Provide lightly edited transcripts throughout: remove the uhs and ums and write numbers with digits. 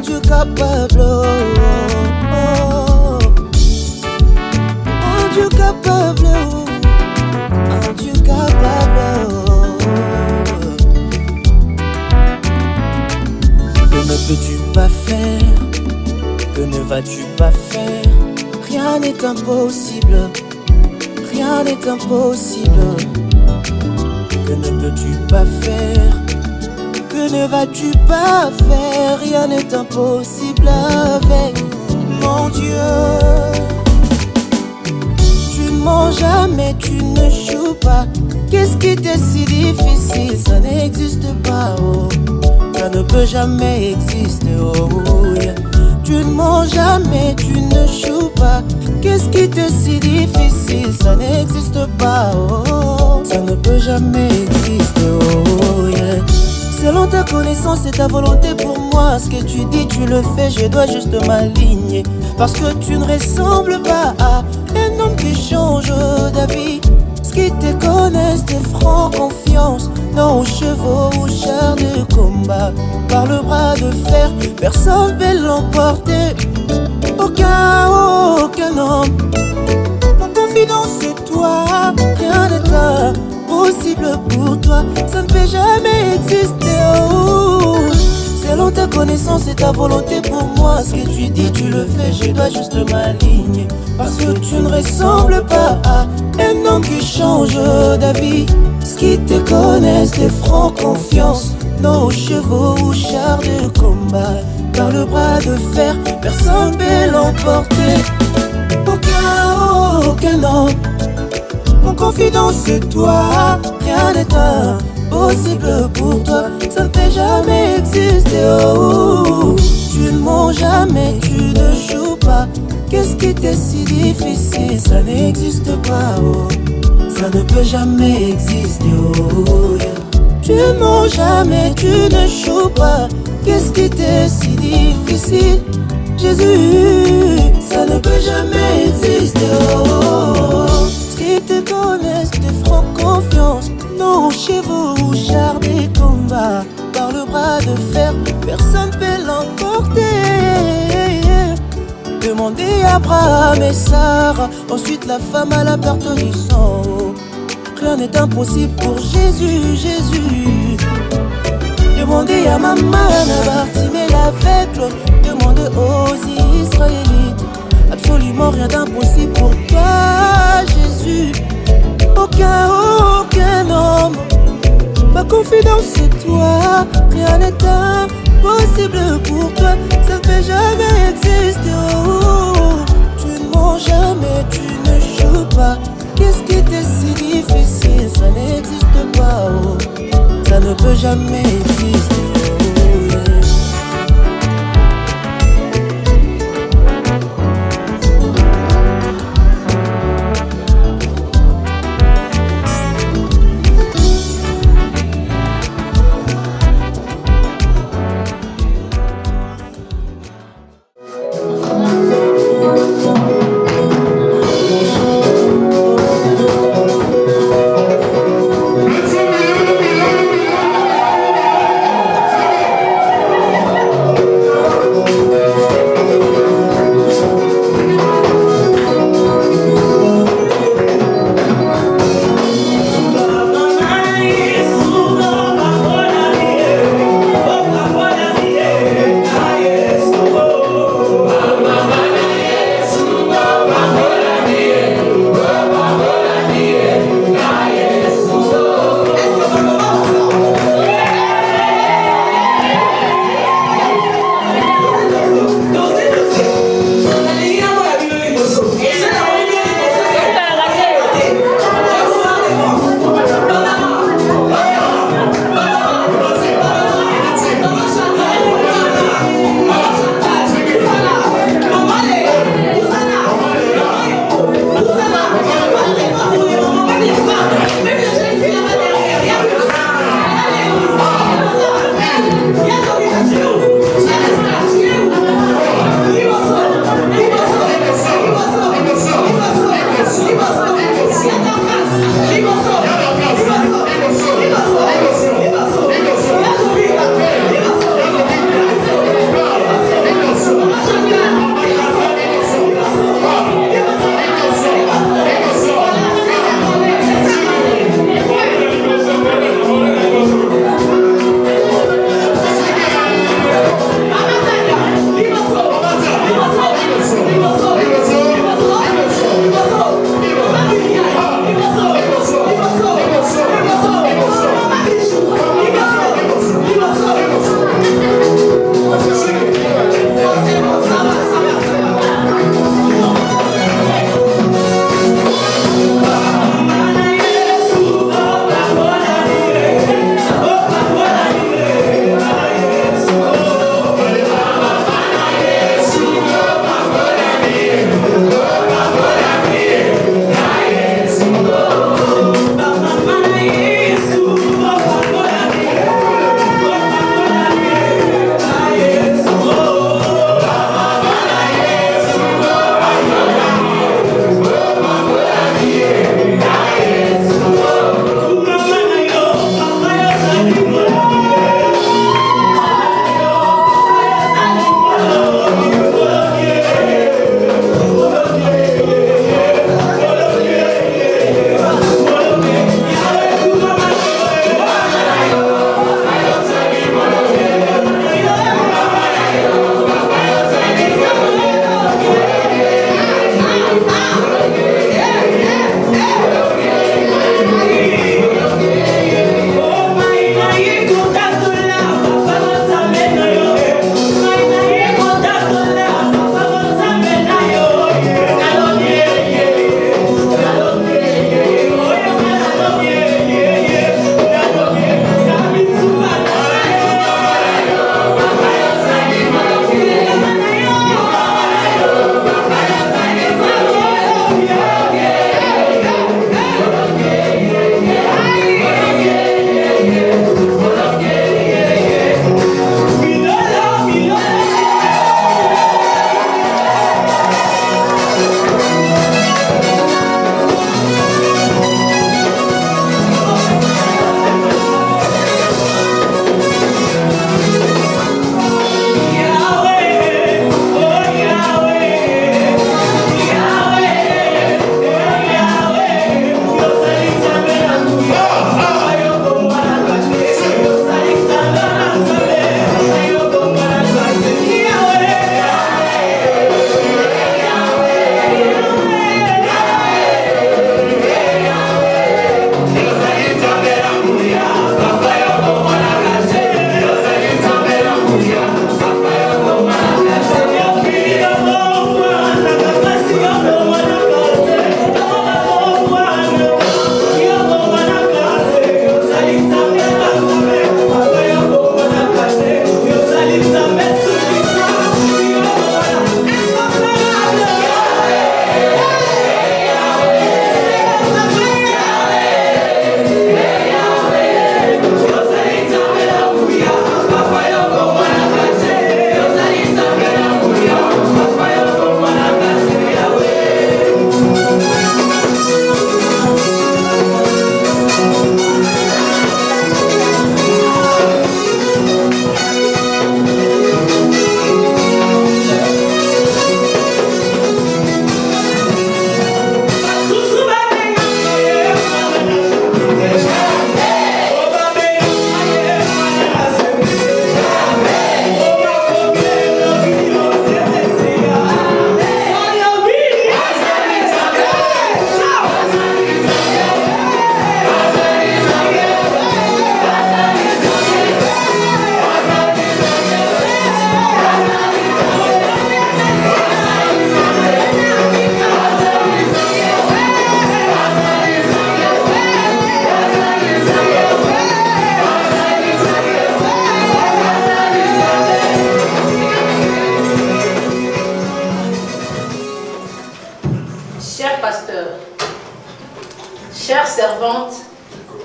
mon Dieu capable, oh, oh, oh. Mon Dieu capable, oh, mon Dieu capable, oh. Que ne peux-tu pas faire? Que ne vas-tu pas faire? Rien n'est impossible, rien n'est impossible. Que ne peux-tu pas faire? Que ne vas-tu pas faire? Rien n'est impossible avec mon Dieu. Tu ne mens jamais, tu ne joues pas. Qu'est-ce qui t'est si difficile? Ça n'existe pas, oh. Ça ne peut jamais exister, oh, yeah. Tu ne mens jamais, tu ne joues pas. Qu'est-ce qui t'est si difficile? Ça n'existe pas, oh. Ça ne peut jamais exister, oh, yeah. Selon ta connaissance et ta volonté pour moi, ce que tu dis, tu le fais, je dois juste m'aligner. Parce que tu ne ressembles pas à un homme qui change d'avis. Ce qui te connaissent, tes francs confiance, non aux chevaux ou chars de combat. Par le bras de fer, personne ne peut l'emporter. Aucun homme. Mon confidence c'est toi, rien n'est impossible pour toi. Ça ne peut jamais exister, oh. Selon ta connaissance et ta volonté pour moi, ce que tu dis, tu le fais, je dois juste m'aligner. Parce que tu ne ressembles pas à un homme qui change d'avis. Ce qui te connaissent, tes francs confiance, nos chevaux ou chars de combat. Par le bras de fer, personne ne peut l'emporter. Aucun homme. Mon confidence c'est toi, rien n'est impossible pour toi. Ça ne peut jamais exister, oh. Tu ne mens jamais, tu ne joues pas. Qu'est-ce qui t'est si difficile? Ça n'existe pas, oh. Ça ne peut jamais exister, oh, yeah. Tu ne mens jamais, tu ne joues pas. Qu'est-ce qui t'est si difficile? Jésus, ça ne peut jamais exister, oh. Ce qui te connaissent, te feront confiance. Nos chevaux ou chars des combats. Par le bras de fer, personne ne peut l'emporter. Demandez à Abraham et Sarah, ensuite la femme à la perte du sang. Rien n'est impossible pour Jésus, Jésus. Demandez à maman, à Bartimée l'aveugle. Demandez aux Israélites. Absolument rien d'impossible pour toi, Jésus. Aucun homme. Ma confidence c'est toi. Rien n'est impossible pour toi. Ça ne peut jamais exister, oh. Tu ne mens jamais, tu ne joues pas. Qu'est-ce qui t'est si difficile? Ça n'existe pas, oh. Ça ne peut jamais exister, oh, yeah.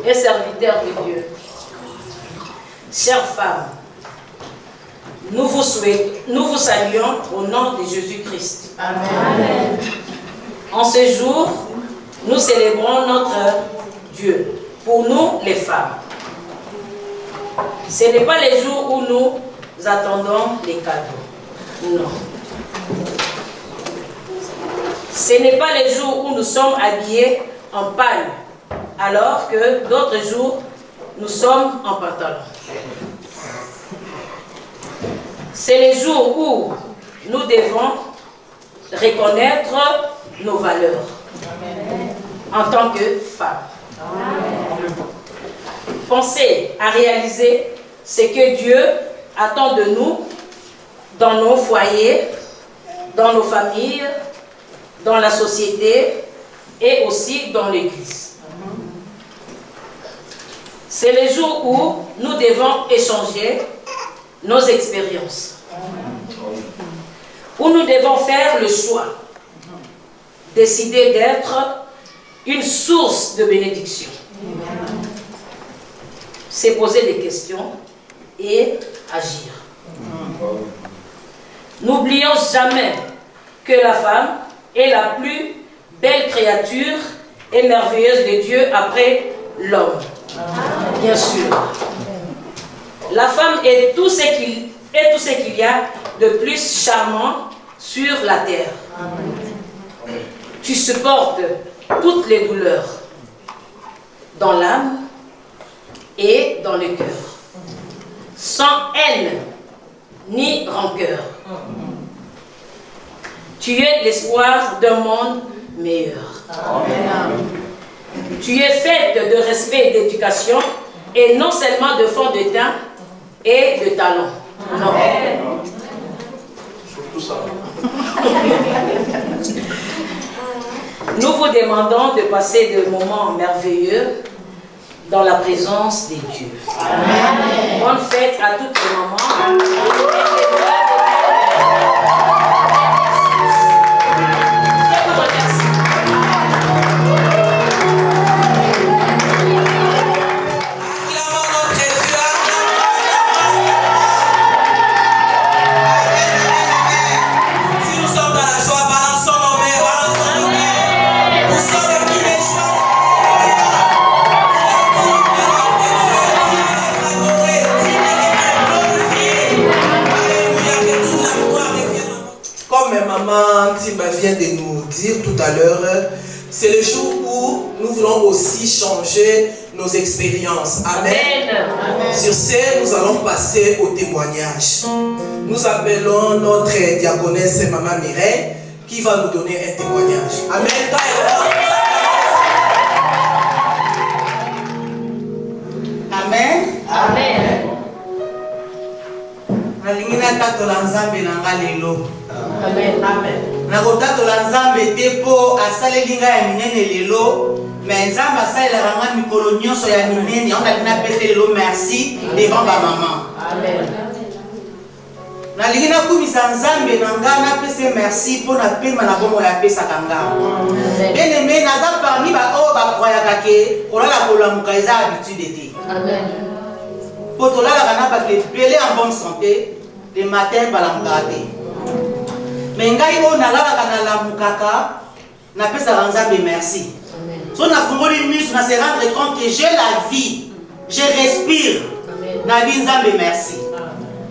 et serviteurs de Dieu, chères femmes, nous vous saluons au nom de Jésus-Christ. Amen. En ce jour, nous célébrons notre Dieu, pour nous les femmes. Ce n'est pas les jours où nous attendons les cadeaux. Non. Ce n'est pas les jours où nous sommes habillés en pagne, alors que d'autres jours, nous sommes en pantalon. C'est les jours où nous devons reconnaître nos valeurs en tant que femmes. Pensez à réaliser ce que Dieu attend de nous dans nos foyers, dans nos familles, dans la société et aussi dans l'Église. C'est les jours où nous devons échanger nos expériences, où nous devons faire le choix, décider d'être une source de bénédiction. C'est poser des questions et agir. N'oublions jamais que la femme est la plus belle créature et merveilleuse de Dieu après l'homme. Bien sûr. La femme est tout ce qu'il y a de plus charmant sur la terre. Tu supportes toutes les douleurs dans l'âme et dans le cœur, sans haine ni rancœur. Tu es l'espoir d'un monde meilleur. Amen. Tu es faite de respect et d'éducation, et non seulement de fond de teint et de talent. Non. Nous vous demandons de passer des moments merveilleux dans la présence de Dieu. Amen. Bonne fête à toutes les mamans. Vient de nous dire tout à l'heure, c'est le jour où nous voulons aussi changer nos expériences. Amen. Amen. Sur ce, nous allons passer au témoignage. Nous appelons notre diaconesse Maman Mireille qui va nous donner un témoignage. Amen. Amen. Amen. Amen. Amen. nakotatola nzambe te mpo asaleli ngai ya minene lelo me nzambe asalelaka ngai mikolo nyonso ya minene yango nalingi napesa lelo merci devant bamama. nalingi nakumisa nzambe na ngai napesa merci mpo na pema na bomo ya apesaka ngai. bien-aimé naza parmi baoyo bakroyaka ke kolala kolamuka eza habitude te mpo tolalaka na bato ebele en bonne santé le matin balamukaka te. Mais ngai o nalalaka nalamukaka napesaka nzambe merci. So nafungoli miso na se rendre compte que j'ai la vie, je respire. Na vie nzambe merci.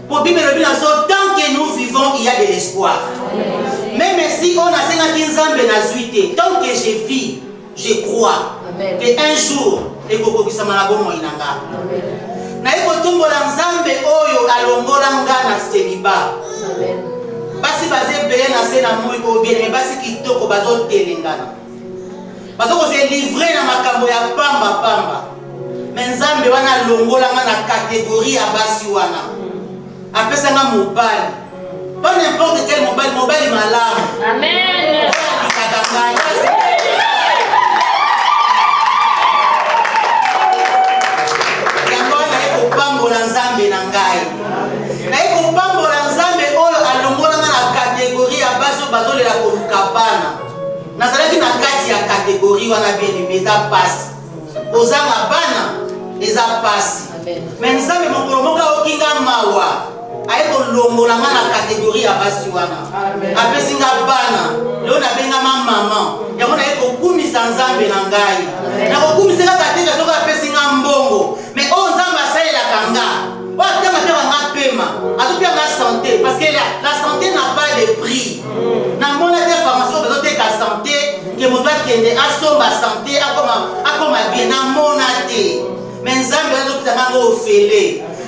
Pour Bible le nazo tant que nous vivons il y a de l'espoir. Même si on a sengaki nzambe na zuite, tant que je vis, je crois que un jour ekokokisama na bomo inanga. Na ekotombola nzambe oyo alongola nga na seliba. Basi baze belé na se na moi ko bien mais basi kitoko bazo telengana bazo ko se livrer na makambo ya pamba pamba mais nzambe wana longola nga na catégorie ya basi wana apesa nga mobali pas n'importe quel mobali malamu. Amen. yango na eko pambola nzambe na ngai na eko pambola nzambe oyo alongola nga na catégorie ya baso bazolela koluka bana nazalaki na kati ya catégorie wana bien aimé eza pasi kozanga bana eza pasi. Mais nzambe mokolo moko okinga mawa. Aye kolongola nga na catégorie ya basi wana. Apesi nga bana. Leo nabenga mama. Yango naye kokumisa nzambe na ngai. Na kokumisa kaka te soki apesi nga mbongo. Mais oyo nzambe asalelaka nga. Oyo atema te banga pema. Atopia nga santé. Parce que la santé n'a pas de prix. Na mona te formation bezoteka santé. Que moto akende asomba santé akoma bien. Na mona te. Mais nzambe azopesa nga ofele.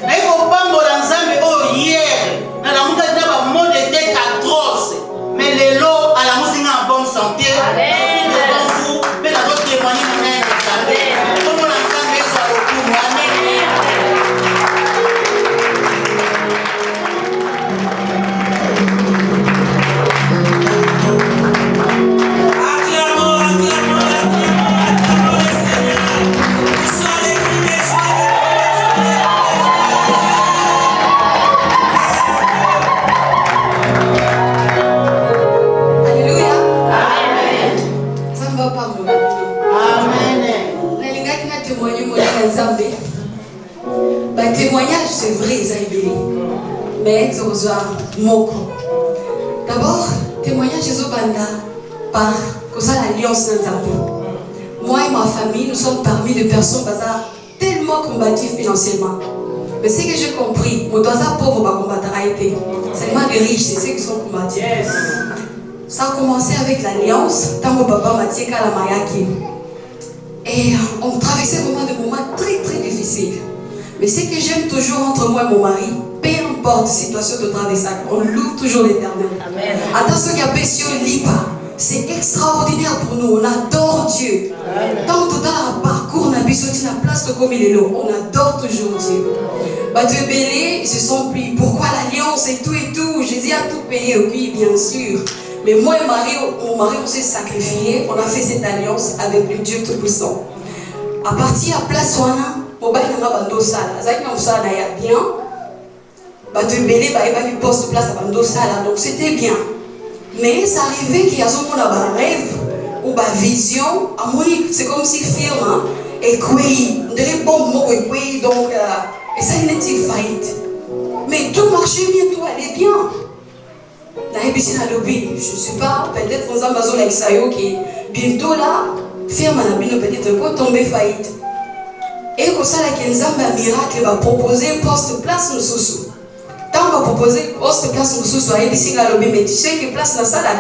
Mais il faut pas mourir ensemble hier. Dans la montagne, il y a un mot de tête atroce. Mais les lots à la musique en bonne santé. Amen. Devant vous, mais dans votre témoignage, on a un examen. Comment l'ensemble soit au coup, Amen. Témoignage, c'est vrai, Zaïbéli. Mais d'abord, témoignage de Zobanda par l'alliance d'Anzambi. Moi et ma famille, nous sommes parmi des personnes tellement combatives financièrement. Mais ce que j'ai compris, mon doigt pauvre va combattre à été. Seulement les riches, c'est ceux qui sont combatifs. Yes. Ça a commencé avec l'alliance, tant mon papa m'a dit qu'à la Mayaki. Et on traversait vraiment des moments très très difficiles. Mais ce que j'aime toujours entre moi et mon mari, peu importe la situation de traversage, on loue toujours l'Éternel. Attention qu'il y a Bessio Lipa. C'est extraordinaire pour nous. On adore Dieu. Tant que dans le parcours, on a besoin de la place comme il est là. On adore toujours Dieu. Dieu Bélé, ils se sont pris. Pourquoi l'alliance et tout et tout? Jésus a tout payé, oui, bien sûr. Mais moi et mon mari, on s'est sacrifiés. On a fait cette alliance avec le Dieu Tout-Puissant. À partir de la place où on a, donc c'était bien. Mais ça arrivait qu'il y a un rêve ou une vision. C'est comme si film et quoi, on dirait bon mot et quoi, donc et ça il était faillite. Mais tout marchait bien, tout allait bien. Je ne sais pas, peut-être qu'on a besoin avec Sayo qui bientôt là, firme à la bine peut-être quoi tomber faillite. Et comme ça, la Nzambe a miracle va proposer poste place nous sous. Tant va proposer poste place nous sous, et puis si la lobby mais tu sais que place dans ça là,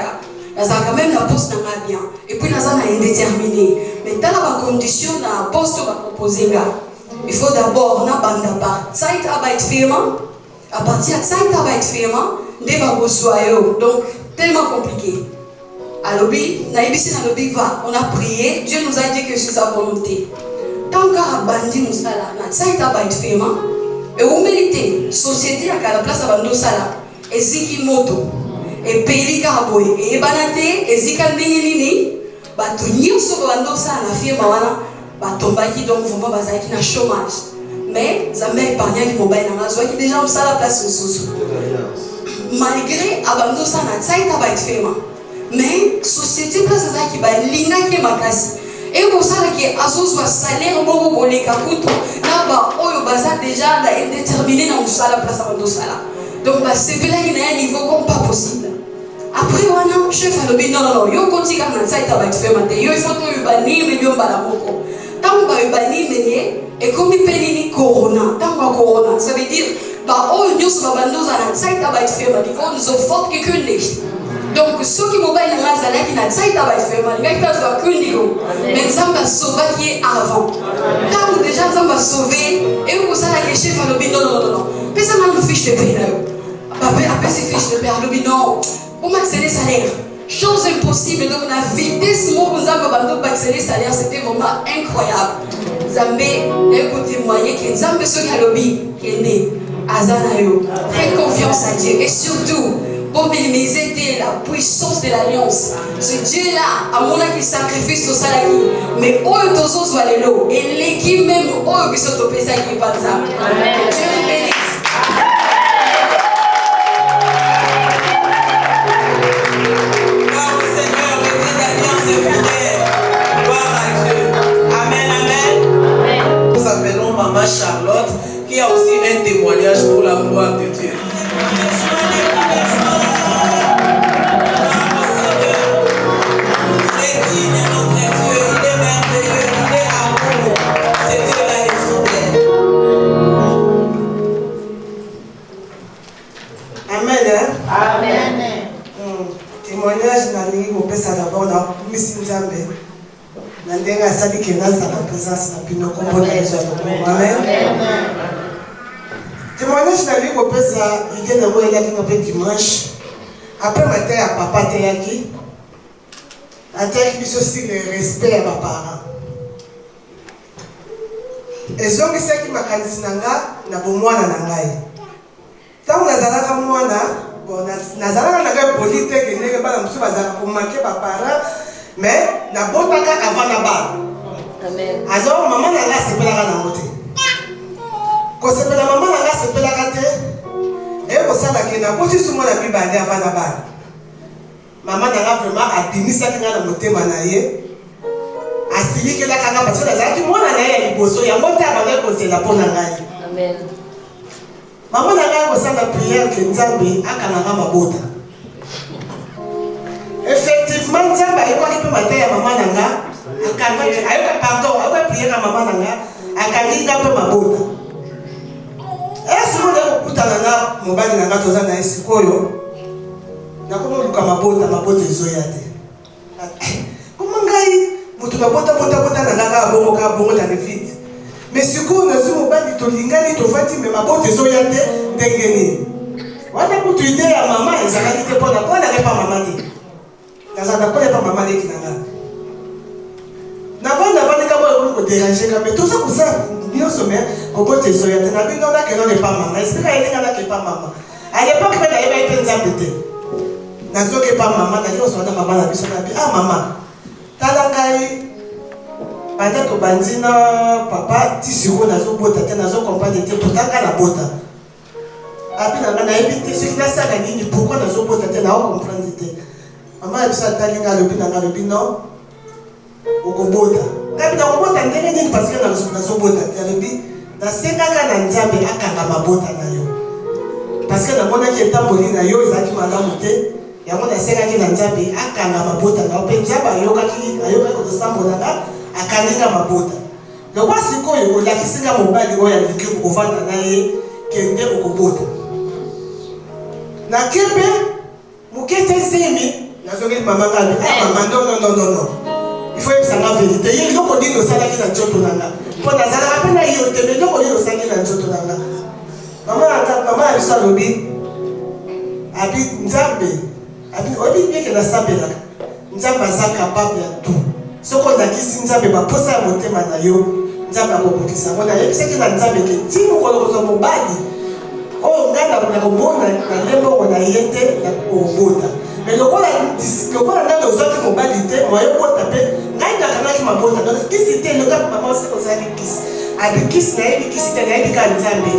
quand même la poste n'a pas bien. Et puis la zone est indéterminée. Mais dans la condition la poste va proposer là, il faut d'abord na banda par site arbeit firma. À partir de site arbeit firma, des va besoin donc tellement compliqué. À lobby, na ibisi na lobby va, on a prié, Dieu nous a dit que c'est sa volonté. Tant qu'à bandi musala na tsaita ba itfema et on mérite société à la place à bando sala et ziki moto et peli kaboy et banate et zika ndingini ba to nyuso bando sala na firma wana ba tombaki donc vont pas bazaki na chômage mais zamé épargné qui mobile na zo qui déjà musala place mususu malgré abando sala na tsaita ba itfema mais société place za ki ba linga ke makasi. Et pour ça, que Azos va salaire beaucoup pour les caputos. Là-bas, on va déjà déterminé dans la place à Mandosala. Donc, c'est là qu'il y a un niveau comme pas possible. Après, on a un chef à l'obé. Non, il continue à faire ça. Il faut que tu bannis, mais il y a un beaucoup. Tant que tu bannis, et comme il pénit corona, tant que corona, ça veut dire, on nous va Mandosala, ça va être fait, il faut nous offrir que les. Donc, ceux qui m'ont baillé dans la salle, qui n'a pas été fait, mais Nzambe a sauvé qui est avant. Quand déjà Nzambe a sauvé, et vous savez que le chef a dit non. Personne n'a une fiche de paie. Après ces fiches de paie, non. Pour m'accéder le salaire, chose impossible. Donc, la vitesse où Nzambe a accéder le salaire, c'était vraiment incroyable. Nzambe a témoigné que Nzambe a sauvé qui est né à Zanayo. Faites confiance à Dieu et surtout, pour minimiser la puissance de l'alliance. Ce Dieu-là, à mon avis, sacrifie sur ça. Mais où est tous autres aller là? Et l'équipe même, où est-ce que tu peux ça qui est pas ça? Dieu nous bénisse. Gloire au Seigneur, le Dieu d'alliance est fidèle. Gloire à Dieu. Amen, amen. Nous appelons maman Amen. Amen. Témoignage nalingi kopesa d'abord na kumisi Nzambe. Na ndenge asali kena za la présence na bino kombo na Yesu. Amen. Témoignage nalingi kopesa idée na boye la pe dimanche. Après matin ya papa te yaki. Ataki biso si le respect ya ba parents. Ezongisaki makanisi na nga na bomwana na ngai. Tango nazalaka mwana, bon nazalaka na ngai poli te ke ndenge bana mosusu bazalaka komake ba parents, mais nabotaka avant na bana. Amen. Alors maman na nga asepelaka nango te. Kosepela maman na nga asepelaka te, ekosala ke naboti su mwana mibale avant na bana. Maman na nga vraiment abimisaki nga na motema na ye. Asilikelaka nga parce que nazalaki mwana na ye ya liboso yango te abandaki kozela mpo na ngai. Amen. Maman na ngai kosala prière ke Nzambe akanganga mabota. Effectivement Nzambe ayokaki mpe mateya ya mama na nga ayoka prière ya mama na nga akangi nga mpe mabota. Sikoyo nakokutana na mobali na nga toza na ye sikoyo nakomoluka mabota ezoya te. Koma ngai mutu mabota na nga kaka bongo na vite. Mais sikoyo nazwi mobali tolingani tovandi me mabota ezoya te ndenge nini. Wana kutu ide ya mama ezalaki te mpona nakepa mama te. Nazalaka kolepa mama leki na nga. Navandi kama koderange nga me toza kosala nyonso me mabota ezoya te. Na bino nakeno lepa mama esika elinga nakepa mama. A l'époque mpe nayeba ye mpe Nzambe te. Nazokepa mama na nyonso wana mama na biso nabi mama tala ngai banda tobandi na papa ti sikoyo nazobota te nazokomprendre te totanga na bota api na nga nayebi te soki nasala nini pourkui nazobota te naokomprendre te mama ya biso atali nga alobi na nga alobi non okobota ngai nakobota ndenge nini parce que nazobota te alobi nasengaka na Nzambe akanga mabota na yo parce que namonaki etamboli na yo ezalaki malamu te yango nasengaki na Nzambe akanga mabota na yo mpe Nzambe ayokaki kotosambolanga akalinga mabota. Lokwa sikoyo olakisi nga mobali oyo aliki kovanda na ye kende okobota. Nakebe mokete zemi nazongeli mama ngabi mama non. Il faut que ça nga vérité. Ye loko dino salaki na nzoto na nga. Po nazalaka mpe na yo te me loko dino salaki na nzoto na nga. Mama ya biso alobi abi Nzambe oyebi bieke nasambelaka Nzambe aza capable ya tout. Soko ndakisi Nzambe baposa ya motema na yo Nzambe akobokisa yango nayebisaki na Nzambe ke ti mokolo kozwa mobali oyo ngai nakobona na ndembo ngo na ye te nakobota. Mais lokola ngai ozwaki mobali te moyebota mpe ngai nakangaki mabota donc kisi te loka mama osi kozali kisi abi kisi nayebi kisi te nayebi ka Nzambe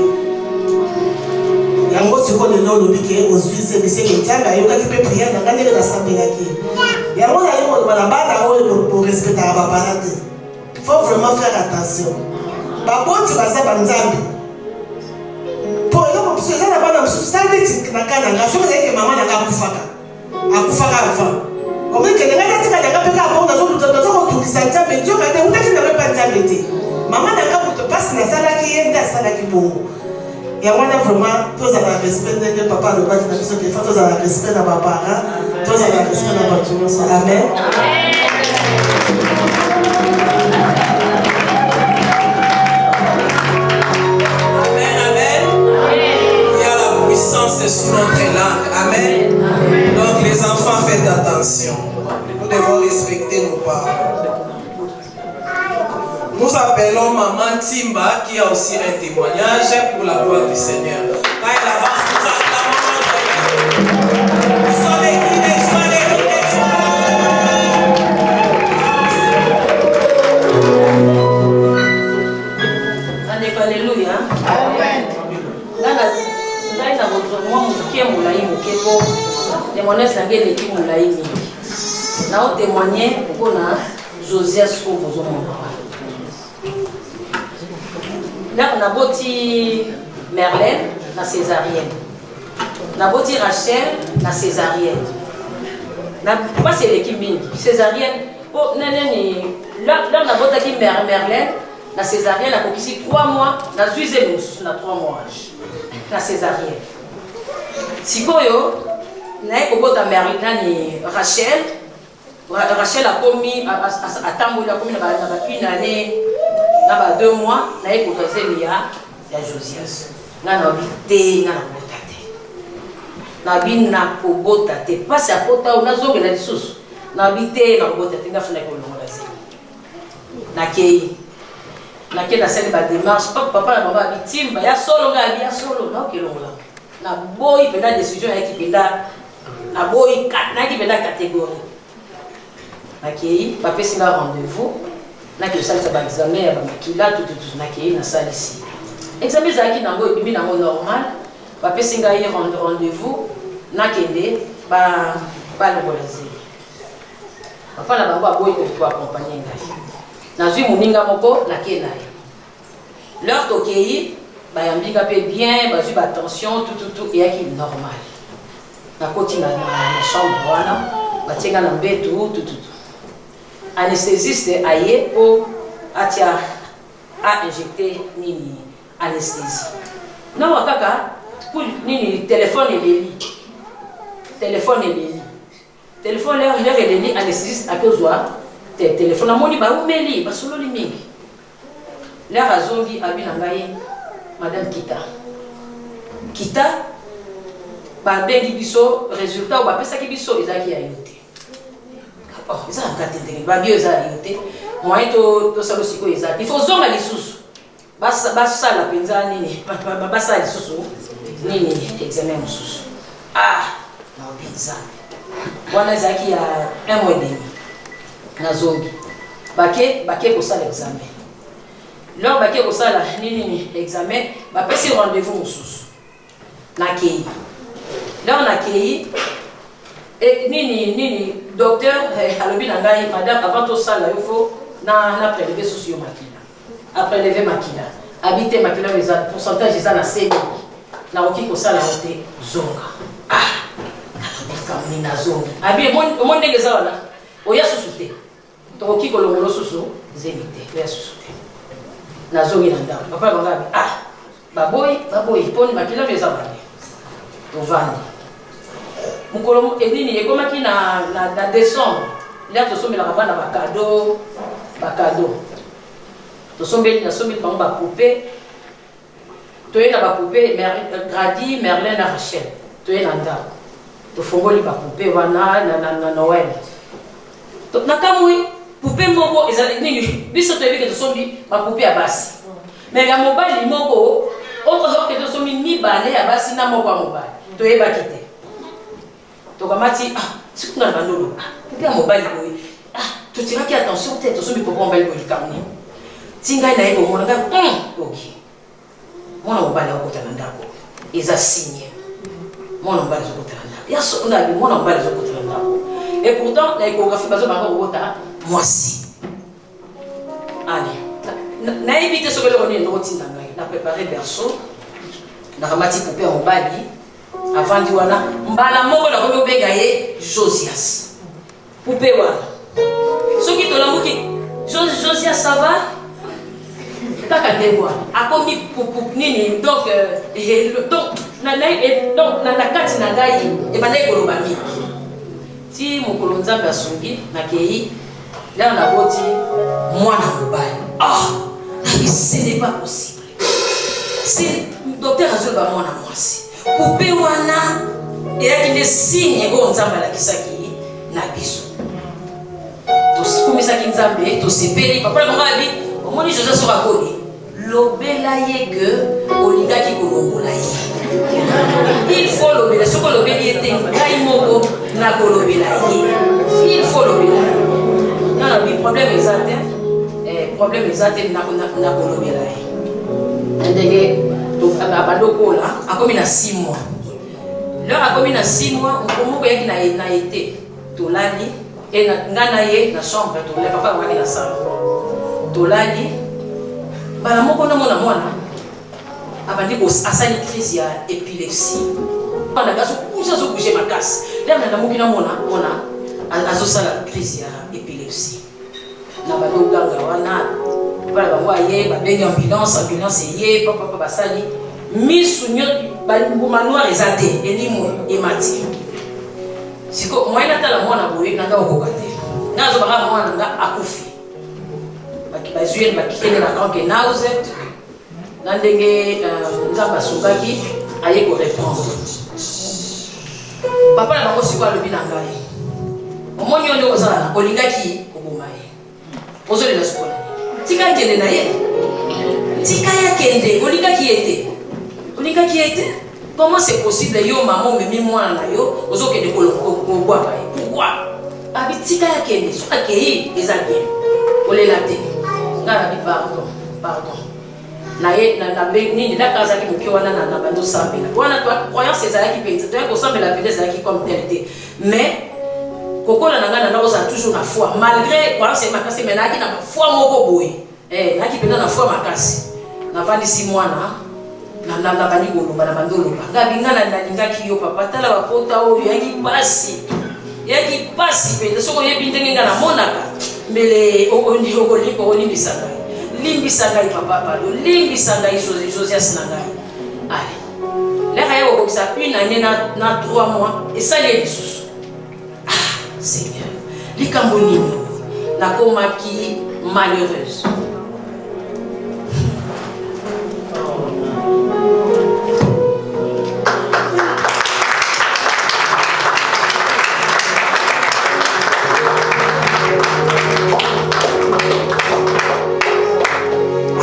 yango sikoyo lelo olobi ke ozwise biseke Nzambe ayokaki mpe priere na ngai ndenge nasambelaki yango naye koloba na bana oyo borespectaka bapara te. Faut vraiment faire attention. Baboti baza banzambe po eloko mosusu eza na bana mosusu tala neti na ka na nga soki ezalaki mama na nga akufaka avant omekende ngai natika na nga mpe kaka bongo nazokotungisa Nzambe nzoka te utaki na mepa Nzambe te mama na nga moto mpasi nasalaki ye nde asalaki bongo yango wana vraiment tozala respect ndenge papa alobaki na biso kefa tozala respect na bapara tozala respect na bato nyonso. Amen. Il y a la puissance sur notre langue. Amen. Donc les enfants, faites attention. Nous devons respecter nos parents. Nous appelons Maman Timba qui a aussi un témoignage pour la gloire du Seigneur. Quand elle avance, nous acclamons notre Dieu. Soleil qui déjoie, les qui déjoie. Alléluia. Amen. Ngai na mwa moke molai moke po témoignage na ngai eleki molai mingi naotémoigne mpona Josias oyo bozomona ndako naboti Merlène na césarienne naboti Rachel na césarienne mpasi eleki mingi césarienne po neneni la nabotaki Merlène na césarienne akokisi 3 mois nazwi zemi mosusu na 3 mois na césarienne sikoyo naye kobota nani Rachel a commis à Tamboula, a commis une année, 2 mois, naye kotoze ya Josias. Ngana obité, ngana kobotate. Nabi na kobotate, passe à kota ou nazoge na lisusu. Nabité na kobotate ngafuna ko longola zeli. Nakei. Nakei na sali ba démarche, papa na mama bitimba ya solo ngabi ya solo na okilongola. Na boy pena décision ya kipenda. Na boy na kipenda catégorie. Nakei, papa singa rendez-vous. Nakei sali sa ba examen ya ba makila tout nakei na sali ici. Examen zaki nango ebimi nango normal. Papa singa y rendez-vous. Nakende ba longola zeli. Papa na bango aboyi ko accompagner ngai. Nazui moninga moko nakei naye. Leur tokei bayambika pe bien, bazui ba attention tout et aki normal. Na koti na chambre wana, batenga na mbetu tout. Anesthésiste aye po atia a injecter nini anesthésie. Na wakaka pour nini téléphone eleli. Téléphone leur eleli anesthésiste akozwa téléphone amoni ba umeli ba solo limingi. Leur azongi abina ngai madame Kita ba bengi biso résultat ba pesa ki biso ezaki ya yote. Oh, ils ont gâté des babies, ils ont yoté. Moi, tout ça aussi quoi ils ont. Il faut zonga les sous. Basta la penza nini. Basta les sous. Nini examen sous. Ah, non pizza. Wana zaki ya 1 mois et demi. Na zongi. Baké pour ça l'examen. Leur baké pour ça la nini examen, ba pesi rendez-vous sous. Nakei. Là on accueilli et nini docteur alobi na ngai madame avant tout ça là il faut na prélever sur makila. Après lever makila. Habiter makila les pourcentage ils na semi. Na oki ko ça la hote zonga. Ah. Comme ni na zonga. Abi mon ndenge za wana. Oya susute. To oki ko longolo susu zemite. Oya susute. Na zongi na ndao. Papa bangabi ah. Baboy poni makila les abane. To vandi. Mukolo edini ekomaki na décembre. Là tosombela bana ba cadeau. Tosombeli na sombeli bango ba poupée. Toyena ba poupée Grady, Merlin na Rachel. Toyena ndako. Tofongoli ba poupée wana na Noël. To nakamwi poupée moko ezali nini biso toyebi ke tosombi ba poupée ya basi. Mais ya mobali moko okozo ke tosombi mibale ya basi na moko ya mobali. Toyeba kite. Tokamati sikuna bandolo pia mobile boy tu tiraki attention tête so mi popo mobile boy kamni tinga na iko mona nga okay mona mobile ko tana ndako eza signe mona mobile zo ko tana ndako ya so na mona mobile zo ko tana ndako et pourtant la échographie bazo bango kota moisi allez na éviter ce que le roni ndo tinga ngai na préparer berceau na ramati poupée mobile avant diwana mbala moko na komi obega ye Josias poupée wana soki tolamuki Josias ça va kaka ndengwa akomi pupu nini donc na kati na ngai ebandai koloba mingi ti mokolo nzambe asungi nakei là na boti mwana mobali ce n'est pas possible c'est docteur azoloba mwana mwasi poupée wana eyaki nde signe eko nzambe alakisaki na biso tosikumisaki nzambe tosepeli papa na mongabi omoni José soka koni lobela ye ke olingaki kolongola ye il faut lobela soki olobeli ye te ngai moko nakolobela ye il faut lobela nana bi problème eza te nakolobela ye ndenge abandokola akomi na 6 mois. Leur akomi na 6 mois, moko yaki na été. Tolali et ngana ye na chambre to le papa waki na salon. Tolali bala moko na mona abandi ko asali crise ya épilepsie. Bana gaso kuja so bouger makasi. Là na moki na mona azo sala crise ya épilepsie. Na bado ganga wana bala bango aye ba bengi ambulance ye papa basali misu nyoti banguma noir ezate elimo emati siko moyena tala mwana boye nanga okokate nazo baka mwana nga akufi bazuyeni bakitene na kanke nauzet na ndenge nzamba sukaki aye ko répondre papa na bango siko alobi na ngai omoni onde ozala olingaki koboma ye ozolela sikola tika nkende na ye tika ya kende olingaki ete comment c'est possible yo maman omemi mwana na yo ozokende kobwaka ye pourquoi abi tika ya kende so akei eza bien olela te nga nabi pardon na ye na nini nakazaki moke wana na bando sambela wana croyance ezalaki mpenza toya kosambela mpenza ezalaki comme tel te mais kokola na nga na ozala toujours na foi malgré croyance makasi mais nayaki na foi moko boye nayaki mpenza na foi makasi navandisi mwana na bandi koloba na bandoloba ngabi nga nalingaki yo papa tala bapota oyo yaki pasi mpenza soko oyebi ndenge nga namonaka mbele olimbisa ngai limbisa ngai papa pado limbisa ngai Josias na ngai ale leka ye kokokisa une année na 3 mois esali ye lisusu Seigneur likambo nini nakomaki malheureuse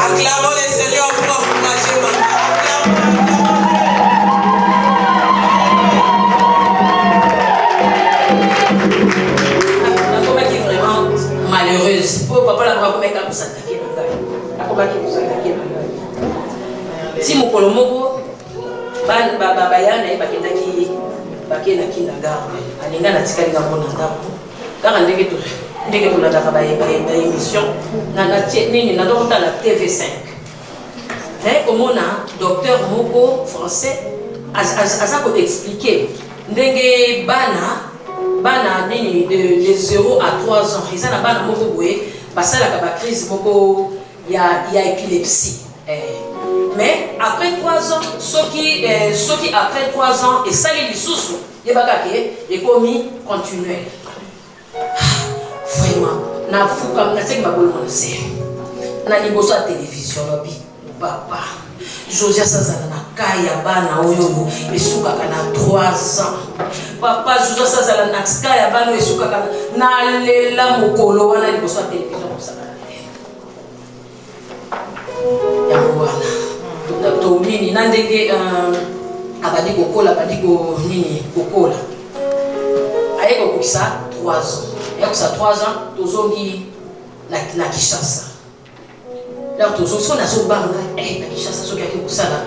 Acclamons le Seigneur pour encourager nakomaki vraiment malheureuse po papa na nakomaki kosatake na ngai nakomaki kosatake na ngai si mokolo moko bayana ye bakendaki na garde alinga natikali ngango na ndako kaka ndenge tolandaka baémission nini nazokotala TV5 komona docteur moko français aza koexplike ndenge bana nini de 0 à 3 ans eza na bana moko boye basalaka bacrise moko ya épilepsie mais après 3 ans soki après 3 ans esali lisusu yebaka ke ekomi continuel vraiment nafuka naseki babolimo na se na liboso ya télévision lobi papa Josias azala na kai ya bana oyo esukaka na 3 ans papa Josias azala na kai ya bana esukaka na lela mokolo wana liboso ya télévision kosakana te yango wana tobini na ndenge abadi kokola aye kokokisa 3 ans yakusa 3 ans tozongi na Kinshasa alors tozongi so nazobanga na Kinshasa soki yaki kosala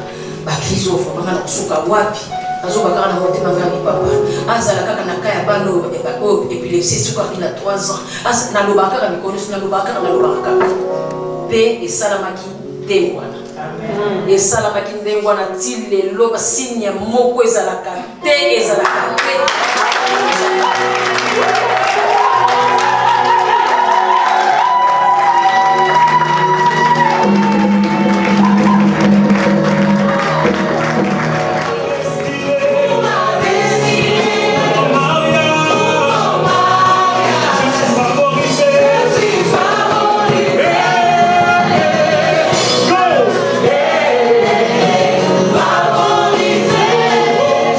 bakrize ofo banga na kosuka wapi nazobakaka na motema ngai papa azala kaka na kaya bano épilepsie soki na 3 ans nalobaka kaka mikolo nalobaka kaka mpe esalamaki ndenge wana esalamaki ndenge wana ti lelo basinya moko ezalaka te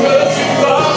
Je suis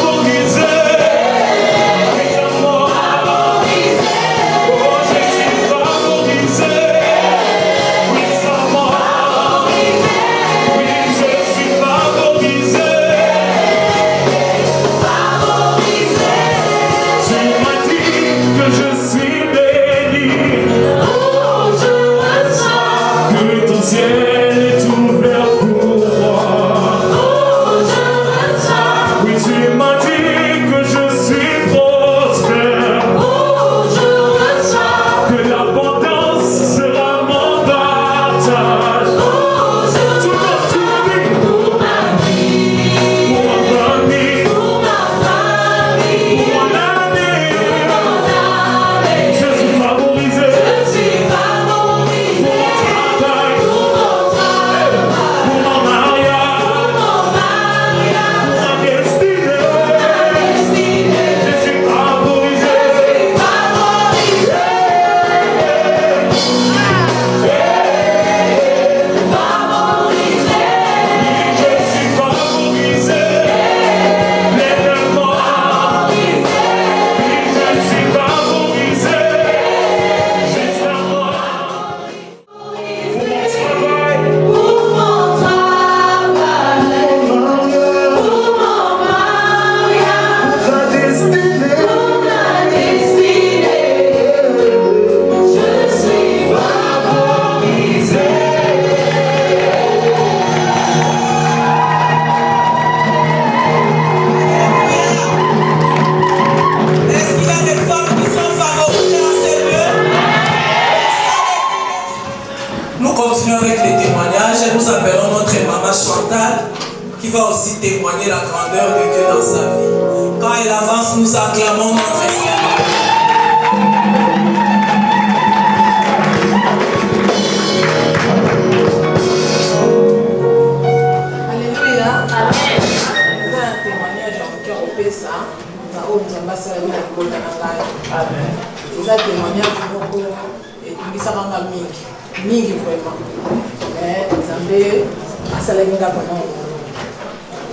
dans sa vie. Quand elle avance, nous acclamons notre Seigneur. Alléluia. Amen. C'est un témoignage en cœur ça. Na o nzamba sala na kona na ngai. Amen. C'est un témoignage moko et tungisaka nga mingi vraiment. Nzambe asala nga pendant.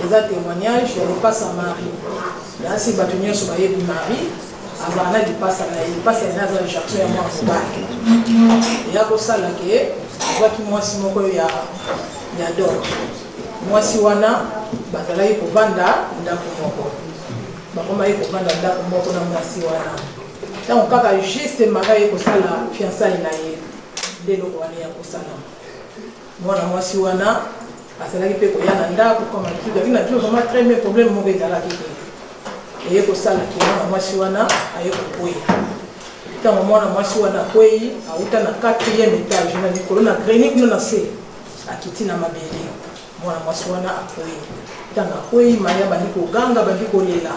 C'est un témoignage de passe à Marie. Là si batonnier sur baie de Marie, avant là il passe à Nazareth chercher moi en bas. Et là pour ça là que voit qui moi si moko ya d'or. Moi si wana batalai ko vanda ndako moko. Bakoma yeko vanda ndako moko na mwasi wana. Donc kaka juste maka yeko sala fiançailles na ye. Ndelo wana ya kosala. Mwana mwasi wana asalaki pe ko yana ndako comme tu as vu na toujours vraiment très bien problème mo bezala ki. Et yeko sala ki mwana mwasi wana ayeko koya. Tant mwana mwasi wana koyi auta na 4e étage na likolo na grenier no na se. Akiti na mabele. Mwana mwasi wana akoyi. Tanga koyi maya bandiko ganga bandiko lela.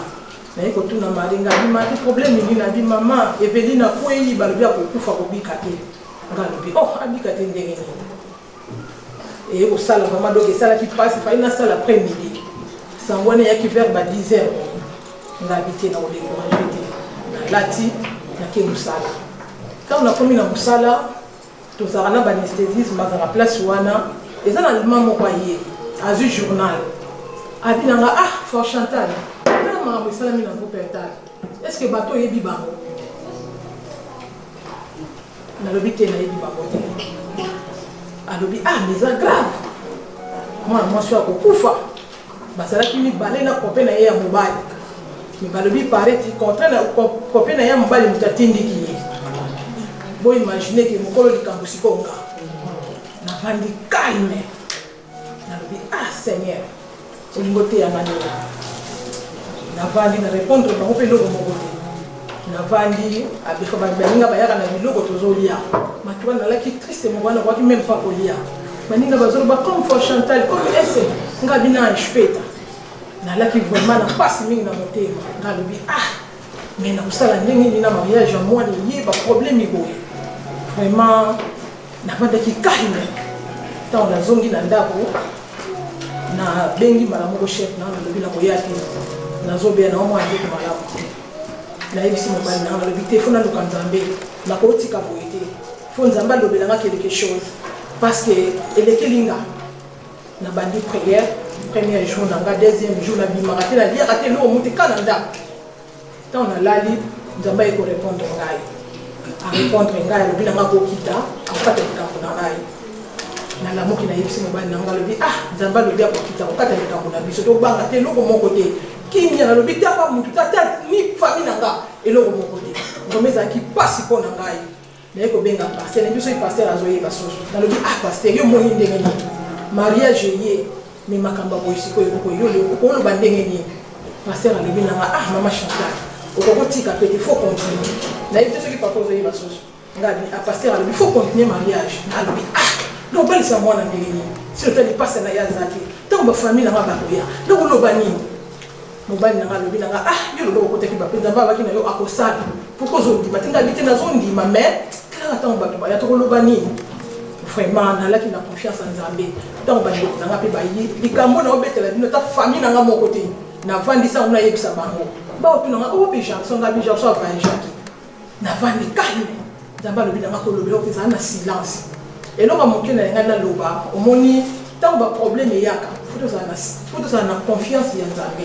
Na yeko tuna maringa bima ti problème ni na bi mama Evelina koyi balobia ko kufa ko bikate. Ngalobi oh abika te ndenge ni. Et au salle vraiment donc ça qui passe il faut une salle après-midi. Ça on est qui vers 10h. On a habité dans le découragé na lati na ke musala. Quand on a commis na musala to ça na anesthésiste ma la place wana et ça na le maman koyé a vu journal. Abinanga ah for Chantal. Comment on musala mi na vous pertal. Est-ce que bateau yebi bango? Na lobité na yebi bango. Alobi ah mais c'est grave. Moi je suis à Kokufa. Basala qui mi balé na kopé na ya mobile. Mi balobi paraît il contraint na kopé na ya mobile mutatindi ki. Bon imaginer que mokolo likambo sikonga. Na vandi calme. Na lobi ah Seigneur. Olingote ya manela. Na vandi na répondre na kopé loko mokote. Na vandi abiko baninga bayaka na biloko tozolia. Matuwa na laki triste mwana kwa ki même pas kolia. Baninga bazolo ba comme for Chantal comme esse nga bina speta. Na laki vraiment na passe mingi na motema. Na lobi ah mais na kusala ndenge ni na mariage moi ni yeba problème ibo. Vraiment na vanda ki calme. Tant la zongi na ndako na bengi malamu chef na lobi na koyaki. Na zobia na mwa ndiko malamu. Na yebisi mobali na lobi téléphone na lukanzambe na kotika boyete. Faut nzamba lobelanga quelque chose parce que elekelinga na bandi prière premier jour nanga deuxième jour na bimaka na lire ate lo monte Canada tant na lali nzamba eko répondre ngai a répondre ngai lobi nanga ko kita akata likambo na ngai na la moki na yebisi mobali nanga lobi ah nzamba lobi ko kita akata likambo na biso to banga te loko moko te kimia na lobi ta ba mutu tata ni famille nanga eloko moko te ngomeza ki pasi ko na ngai mais ko benga pasteur biso i pasteur azoye basoso na lobi ah pasteur yo moyi ndenge ni mariage ye mais makamba ko isiko yo lo bandenge ni pasteur alobi nanga ah mama Chantal okoko tika pe il faut continuer na biso ki papa azoye basoso ngabi a pasteur alobi faut continuer mariage na lobi ah donc bali sa mwana ndenge ni si le temps il passe na ya zaki tant ba famille na ba koya donc lo bani mobali nanga lobi nanga ah yo lo ko teki ba penza ba baki na yo akosala pourquoi zo ndima tinga bité na zo ndima mais kala tant ba ya to lo bani vraiment na laki na confiance en Nzambe tant ba yo nanga pe ba yi likambo na obetela bino ta famille nanga mo côté na vandisa ona yebisa bango ba opi nanga o be Jackson nga bi Jackson va Jacques na vandi calme Nzamba lobi nanga ko lobi o pesa na silence et là mon cœur na nga loba omoni tant ba problème yaka faut ça na confiance ya Nzambe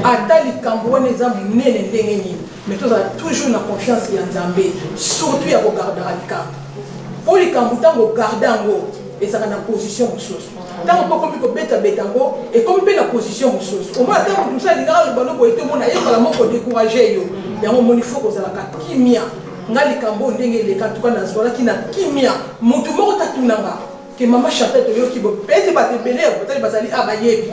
ata likambo wana eza munene ndenge nini mais toza toujours na confiance ya Nzambe surtout ya kogarda likambo po likambo tango garda ngo ezaka na position mosusu tango po komi kobeta betango et comme pe na position mosusu au moins tango tout ça lingala libano ko ete mona yekala moko décourager yo yango moni faut kozala ka kimia nga likambo ndenge leka tuka na zwala kina kimia mutu moko tatunanga que maman Chantal to yo ki bo pete ba te belé peut-être bazali abayebi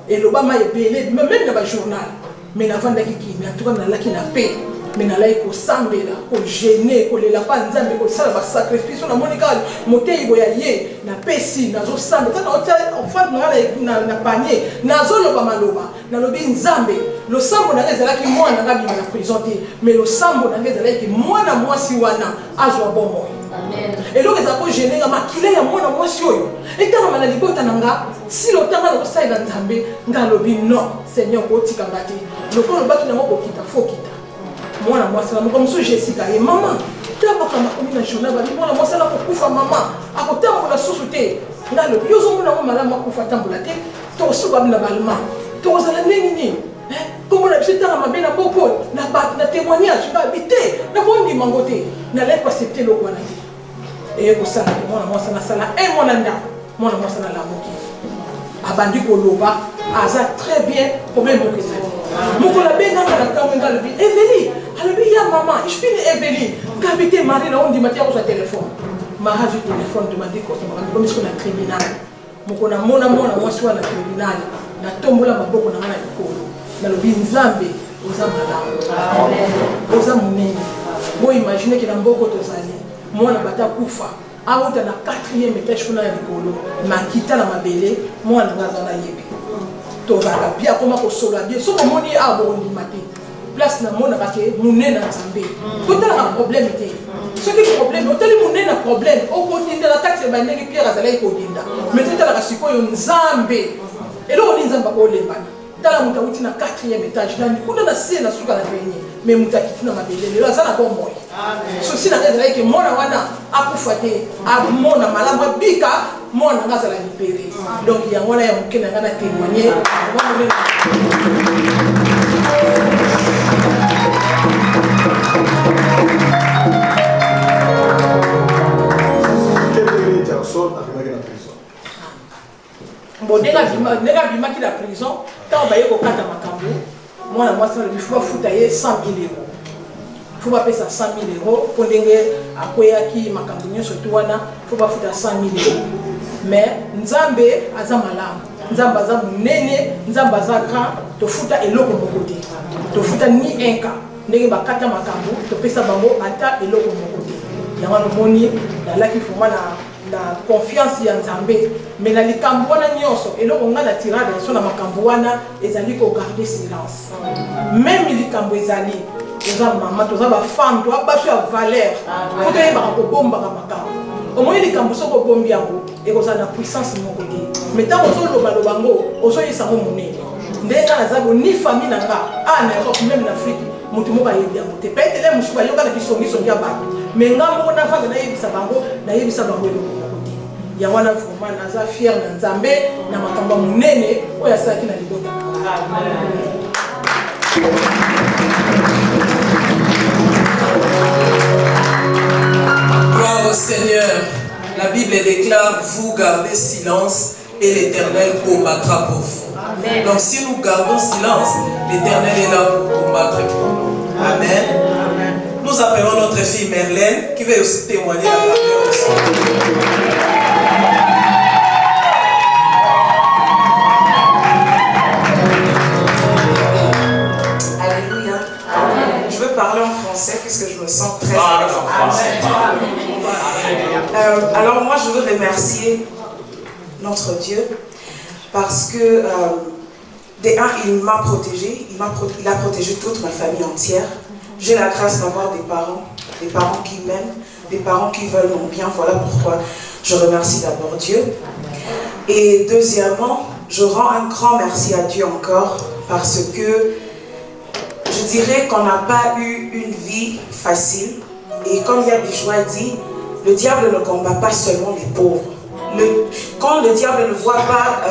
et lo ba ma ebelé même na ba journal mais na vanda ki kimia tuka na laki na paix mais na lai ko sambela ko gêner ko lela pa Nzambe ko sala ba sacrifice na monika motei bo ya ye na pesi na zo samba ta na hôtel enfant na panier na zo lo ba maloba nalobi nzambe losambo na ngai ezalaki mwana ngai bima na prison te mais losambo na ngai ezalaki mwana mwasi wana azwa bomoi eloko eza kogene nga makila ya mwana mwasi oyo etangama na libota na nga si lotanga na kosalela nzambe nga alobi non seigneur kotikanga te lokolo lobaki nango kokita fo kita mwana mwasi na moko mosusu jesika ye mama tabaka makomi na journal babi mwana mwasi ala kokufa mama akotambola susu te nga alobi yo ozomona ngo malamu akufa atambola te tokosuka bina balma tokozala ndenge nini komona biso etanga mabe na boko na bato na témoignage nga abi te nakondima ngo te nalai koaccepte eloko wana te eye kosala te mwana mwasi nasala mwana ndako mwana mwasi nalamoki abandi koloba aza très bien problème moko ezali mokolo abenganga na ntango nga alobi Eveli alobi ya mama ishpini Eveli ngabi te mari na ondima te yakozwa telefone mara azwi telefone demandi kosomakamikomisiko na tribunal moko namona mwana mwasi wana na tribunal natombola maboko na nga na likolo nalobi nzambe oza malamu oza monene boimagine ke na mboko tozali mwana bata kufa auta na 4e étage kuna ya likolo makita na mabele mwana nga aza na yebi tozalaka bia akoma kosola bie soki omoni ye abondima te place namonaka ke monene na nzambe kotalaka problème te soki problème otali monene na problème okotindela kati ya bandenge pierre azalaki kodinda mais totalaka sikoyo nzambe eloko nini nzambe akolembana tala moto awuti na 4e étage nani kuna na se na suka na grenier mais moto akiti na mabele lelo aza na bomoi sosi na ngai ezalaki ke mwana wana akufa te amona malamu abika mwana nga azala libere donc yango wana ya moke na ngai na témoigner bon ndenge abimaki na prison ntango baye kokata makambo mwana mwasi nalobi fo bafuta ye 100 000 euros fo bapesa 100 000 euros mpo ndenge akweyaki makambo nyonso tu wana fo bafuta 100 000 euros mais nzambe aza malamu nzambe aza monene nzambe aza grand tofuta eloko moko te tofuta ni inka ndenge bakata makambo topesa bango ata eloko moko te yango nomoni nalaki foma na confiance ya nzambe mais na likambo wana nyonso eloko nga na tirade so na makambo wana ezali kogarde silence même likambo ezali toza mama toza bafemme toza baso ya valeur po toyebaka kobombaka makambo omoi likambo soko obombi yango ekozala na puissance moko te mais ntango ozolobaloba ngo ozoyesango monene ndenge nga naza ni famille na nga na Europe même na Afrique moto moko ayebi yango te peut-être mosusu bayokana kisongisongi ya bato mais nga moko navanga nayebisa bango eloko moko te yango wana vraiment naza fier na nzambe na makambo monene oyo asalaki na libota Gloire au Seigneur. La Bible déclare, vous gardez silence et l'Éternel combattra pour vous. Amen. Donc si nous gardons silence, l'Éternel est là pour combattre pour nous. Amen. Amen. Nous appelons notre fille Merlène qui va aussi témoigner la grandeur de son. Alléluia. Amen. Je veux parler en français puisque je me sens très à l'aise en français. Alors moi je veux remercier notre Dieu parce que des un, il m'a protégé, il a protégé toute ma famille entière. J'ai la grâce d'avoir des parents qui m'aiment, des parents qui veulent mon bien. Voilà pourquoi je remercie d'abord Dieu. Et deuxièmement, je rends un grand merci à Dieu encore parce que je dirais qu'on n'a pas eu une vie facile. Et comme Yabijoua dit, le diable ne combat pas seulement les pauvres. Quand le diable ne voit pas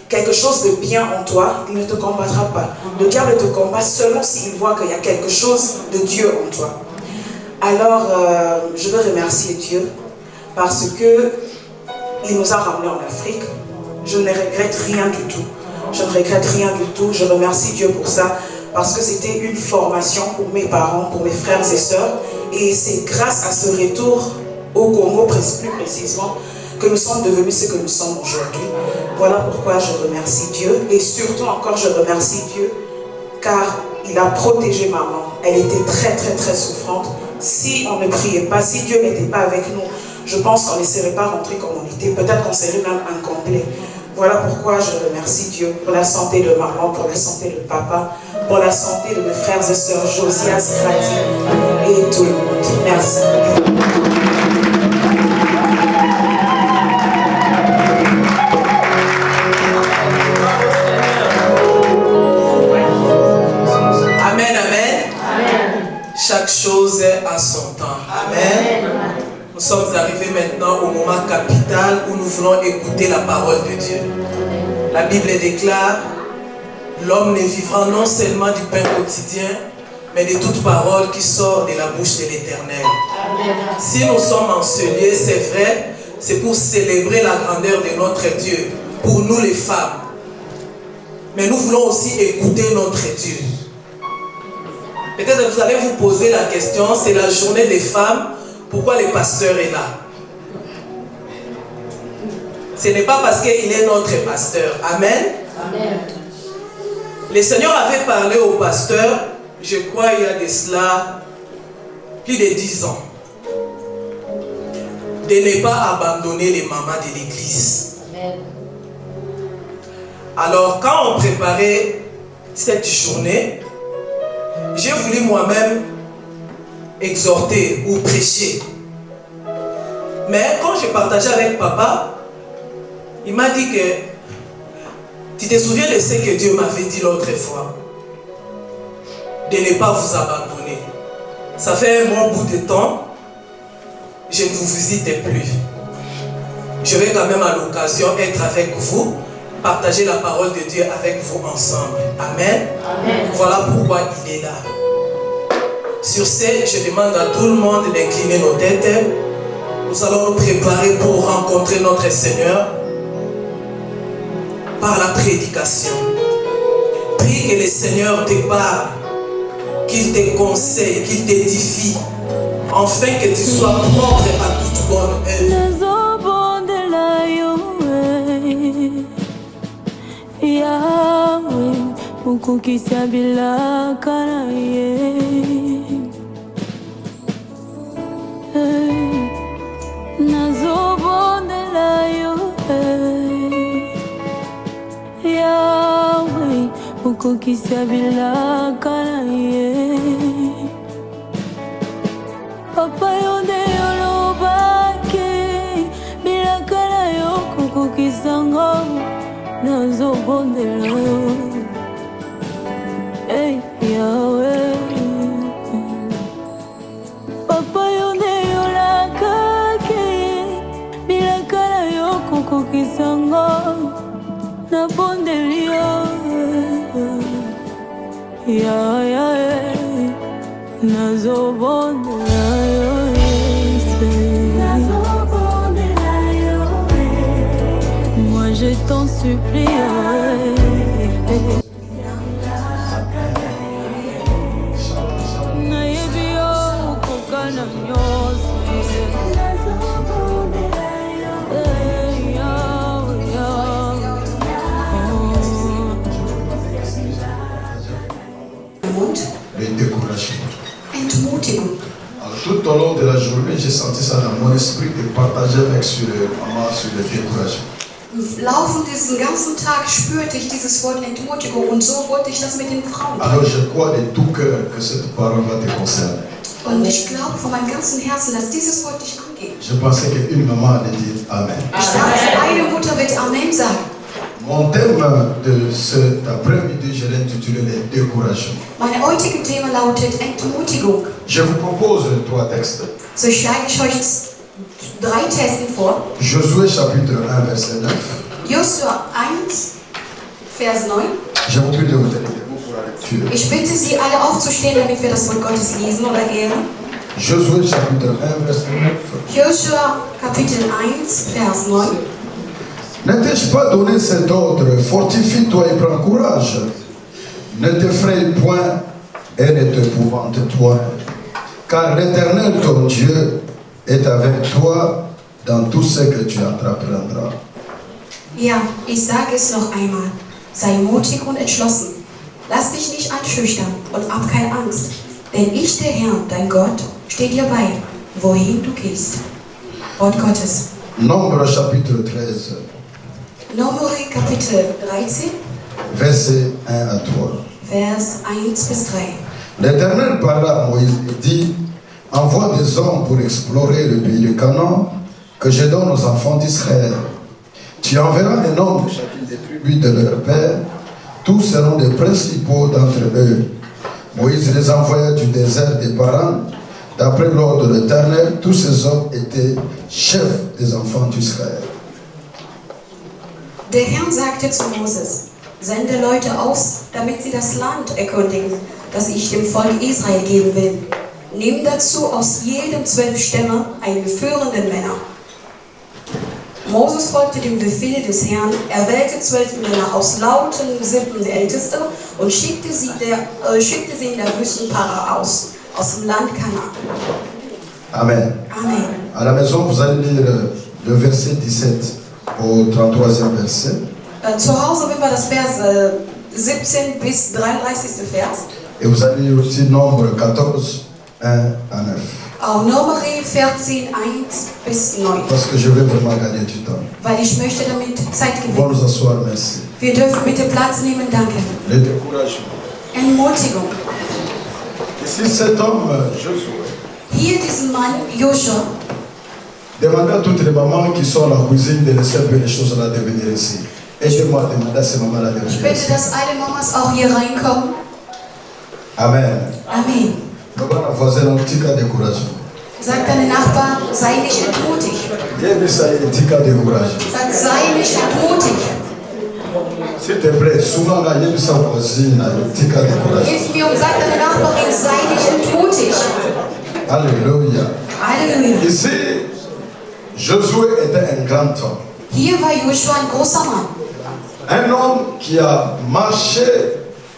quelque chose de bien en toi, il ne te combattra pas. Le diable te combat seulement s'il voit qu'il y a quelque chose de Dieu en toi. Alors, je veux remercier Dieu parce qu'il nous a ramenés en Afrique. Je ne regrette rien du tout. Je ne regrette rien du tout. Je remercie Dieu pour ça parce que c'était une formation pour mes parents, pour mes frères et sœurs. Et c'est grâce à ce retour au Congo, plus précisément, que nous sommes devenus ce que nous sommes aujourd'hui. Voilà pourquoi je remercie Dieu. Et surtout encore, je remercie Dieu car il a protégé maman. Elle était très très très souffrante. Si on ne priait pas, si Dieu n'était pas avec nous, je pense qu'on ne serait pas rentré comme on était. Peut-être qu'on serait même incomplet. Voilà. voilà pourquoi je remercie Dieu pour la santé de maman, pour la santé de papa, pour la santé de mes frères et sœurs, Josias, Grady et tout le monde. Merci. Amen, amen. Chaque chose a son temps. Amen. Nous sommes arrivés maintenant au moment capital où nous voulons écouter la parole de Dieu. La Bible déclare: l'homme ne vivra non seulement du pain quotidien, mais de toute parole qui sort de la bouche de l'Éternel. Si nous sommes en ce lieu, c'est vrai, c'est pour célébrer la grandeur de notre Dieu, pour nous les femmes. Mais nous voulons aussi écouter notre Dieu. Peut-être que vous allez vous poser la question, c'est la journée des femmes, pourquoi le pasteur est là? Ce n'est pas parce qu'il est notre pasteur. Amen. Amen. Le Seigneur avait parlé au pasteur, je crois il y a de cela plus de 10 ans, de ne pas abandonner les mamans de l'église. Amen. Alors quand on préparait cette journée, j'ai voulu moi-même exhorter ou prêcher. Mais quand j'ai partagé avec papa, il m'a dit que tu te souviens de ce que Dieu m'avait dit l'autre fois, de ne pas vous abandonner. Ça fait un bon bout de temps, je ne vous visite plus. Je vais quand même à l'occasion être avec vous, partager la parole de Dieu avec vous ensemble. Amen. Amen. Voilà pourquoi il est là. Sur ce, je demande à tout le monde d'incliner nos têtes. Nous allons nous préparer pour rencontrer notre Seigneur par la prédication. Prie que le Seigneur te parle, qu'il te conseille, qu'il t'édifie, afin que tu sois propre à toute bonne œuvre. Papa yonde yolobake bilakala yo kukukisanga nazobondela yo. Hey Yahweh, Papa yonde yolakake bilakala yo kukukisanga nabondeli yo. Moi je t'en supplie. Le découragement. Tout au long de la journée, j'ai senti ça dans mon esprit de partager avec sur le découragement. Im Laufe diesen ganzen Tag spürte ich dieses Wort Entmutigung und so wollte ich das mit den Frauen. Alors je crois de tout cœur que cette parole va te concerner. Und ich glaube von meinem ganzen Herzen, dass dieses Wort dich angeht. Je pensais qu'une maman allait dire Amen. Ich dachte, eine Mutter wird Amen sagen. Mon thème de cet après-midi, je l'ai intitulé le découragement. Mein heutiges Thema lautet Entmutigung. Je vous propose 3 textes. So schlage ich euch 3 Texte vor. Josué chapitre 1 verset 9. Josua 1 Vers 9. Je vous prie de vous tenir debout pour la lecture. Ich bitte Sie alle aufzustehen, damit wir das Wort Gottes lesen oder ehren. Josué chapitre 1 verset 9. Josua Kapitel 1 Vers 9. Ne t'ai-je pas donné cet ordre? Fortifie-toi et prends courage. Ne t'effraie point et ne t'épouvante point. Car l'Éternel ton Dieu est avec toi dans tout ce que tu entreprendras. Ja, ich sage es noch einmal. Sei mutig und entschlossen. Lass dich nicht einschüchtern und hab keine Angst. Denn ich, der Herr, dein Gott, stehe dir bei, wohin du gehst. Wort Gottes. Nombre chapitre 13. Nummer Kapitel 13, versets 1 à 3. Vers 1 bis 3. L'Éternel parla à Moïse et dit, envoie des hommes pour explorer le pays de Canaan que je donne aux enfants d'Israël. Tu enverras un homme de chacune des tribus de leur père, tous seront des principaux d'entre eux. Moïse les envoya du désert des Paran. D'après l'ordre de l'Éternel, tous ces hommes étaient chefs des enfants d'Israël. Der Herr sagte zu Moses, sende Leute aus, damit sie das Land erkundigen, das ich dem Volk Israel geben will. Nimm dazu aus jedem 12 Stämme einen führenden Männer. Moses folgte dem Befehl des Herrn, er wählte 12 Männer aus lauten Sippen der Älteste und schickte sie in der Wüste Para aus dem Land Kanaan. Amen. Amen. À la maison, vous allez lire le verset 17 au 33e verset. Zu Hause werden wir das Vers 17 bis 33. Vers. Et vous allez lire aussi Nombre 14, 1 à 9. Auch Nummer 14, 1 bis 9. Parce que je vais vraiment gagner du temps. Weil ich möchte damit Zeit On va gewinnen. nous asseoir, merci. Wir dürfen bitte Platz nehmen, danke. Le découragement. Entmutigung. Ici, cet homme, Josué, Hier diesen Mann, Joshua, demandez à toutes les mamans qui sont à la cuisine de laisser un peu les choses là devenir ici. Aidez-moi à demander à ces mamans-là de ich venir bitte, ici. dass alle Mamas auch hier reinkommen. Amen. Amen. Nous allons avoir un petit cas de découragement. Sagt deine Nachbarn, sei nicht entmutigt. Viens, ça y est, un petit cas de découragement. Sagt, sei nicht entmutigt. S'il te plaît, souvent, là, il y a sa voisine, un petit cas de découragement. Hilf mir und sag deine Nachbarin, sei nicht entmutigt. Alléluia. Halleluja. Ici, Josué était un grand homme. Hier war Joshua ein großer Mann. Un homme qui a marché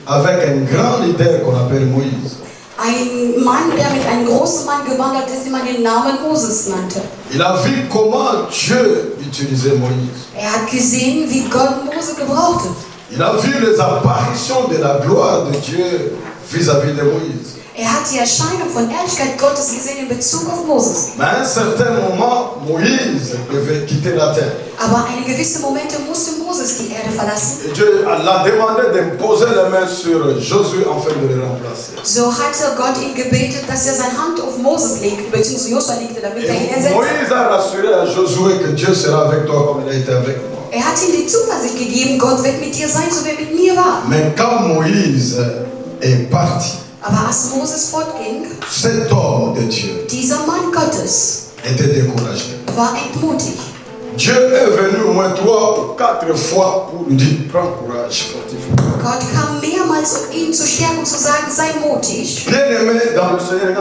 avec un grand leader qu'on appelle Moïse. Ein Mann, der mit einem großen Mann gewandert ist, den man den Namen Moses nannte. Il a vu comment Dieu utilisait Moïse. Er hat gesehen, wie Gott Mose gebrauchte. Il a vu les apparitions de la gloire de Dieu vis-à-vis de Moïse. Er hat die Erscheinung von Ehrlichkeit Gottes gesehen in Bezug auf Moses. Mais à un certain moment, Moïse devait quitter la terre. Aber eine gewisse Momente musste Moses die Erde verlassen. Et Dieu l'a demandé de poser les mains sur Josué afin de le remplacer. So hatte Gott ihn gebetet, dass er seine Hand auf Moses legte, beziehungsweise Joshua legte, damit er ihn Et ersetzt. Moïse a rassuré à Josué que Dieu sera avec toi comme il a été avec moi. Er hat ihm die Zuversicht gegeben, Gott wird mit dir sein, so wie er mit mir war. Mais quand Moïse est parti, Aber als Moses fortging, cet homme de Dieu dieser Mann Gottes était découragé. war entmutigt. Dieu est venu au moins 3 ou 4 fois pour lui dire prends courage, fortifie-toi. Gott kam mehrmals, um ihn zu stärken, zu sagen, sei mutig. Bien-aimé dans le Seigneur,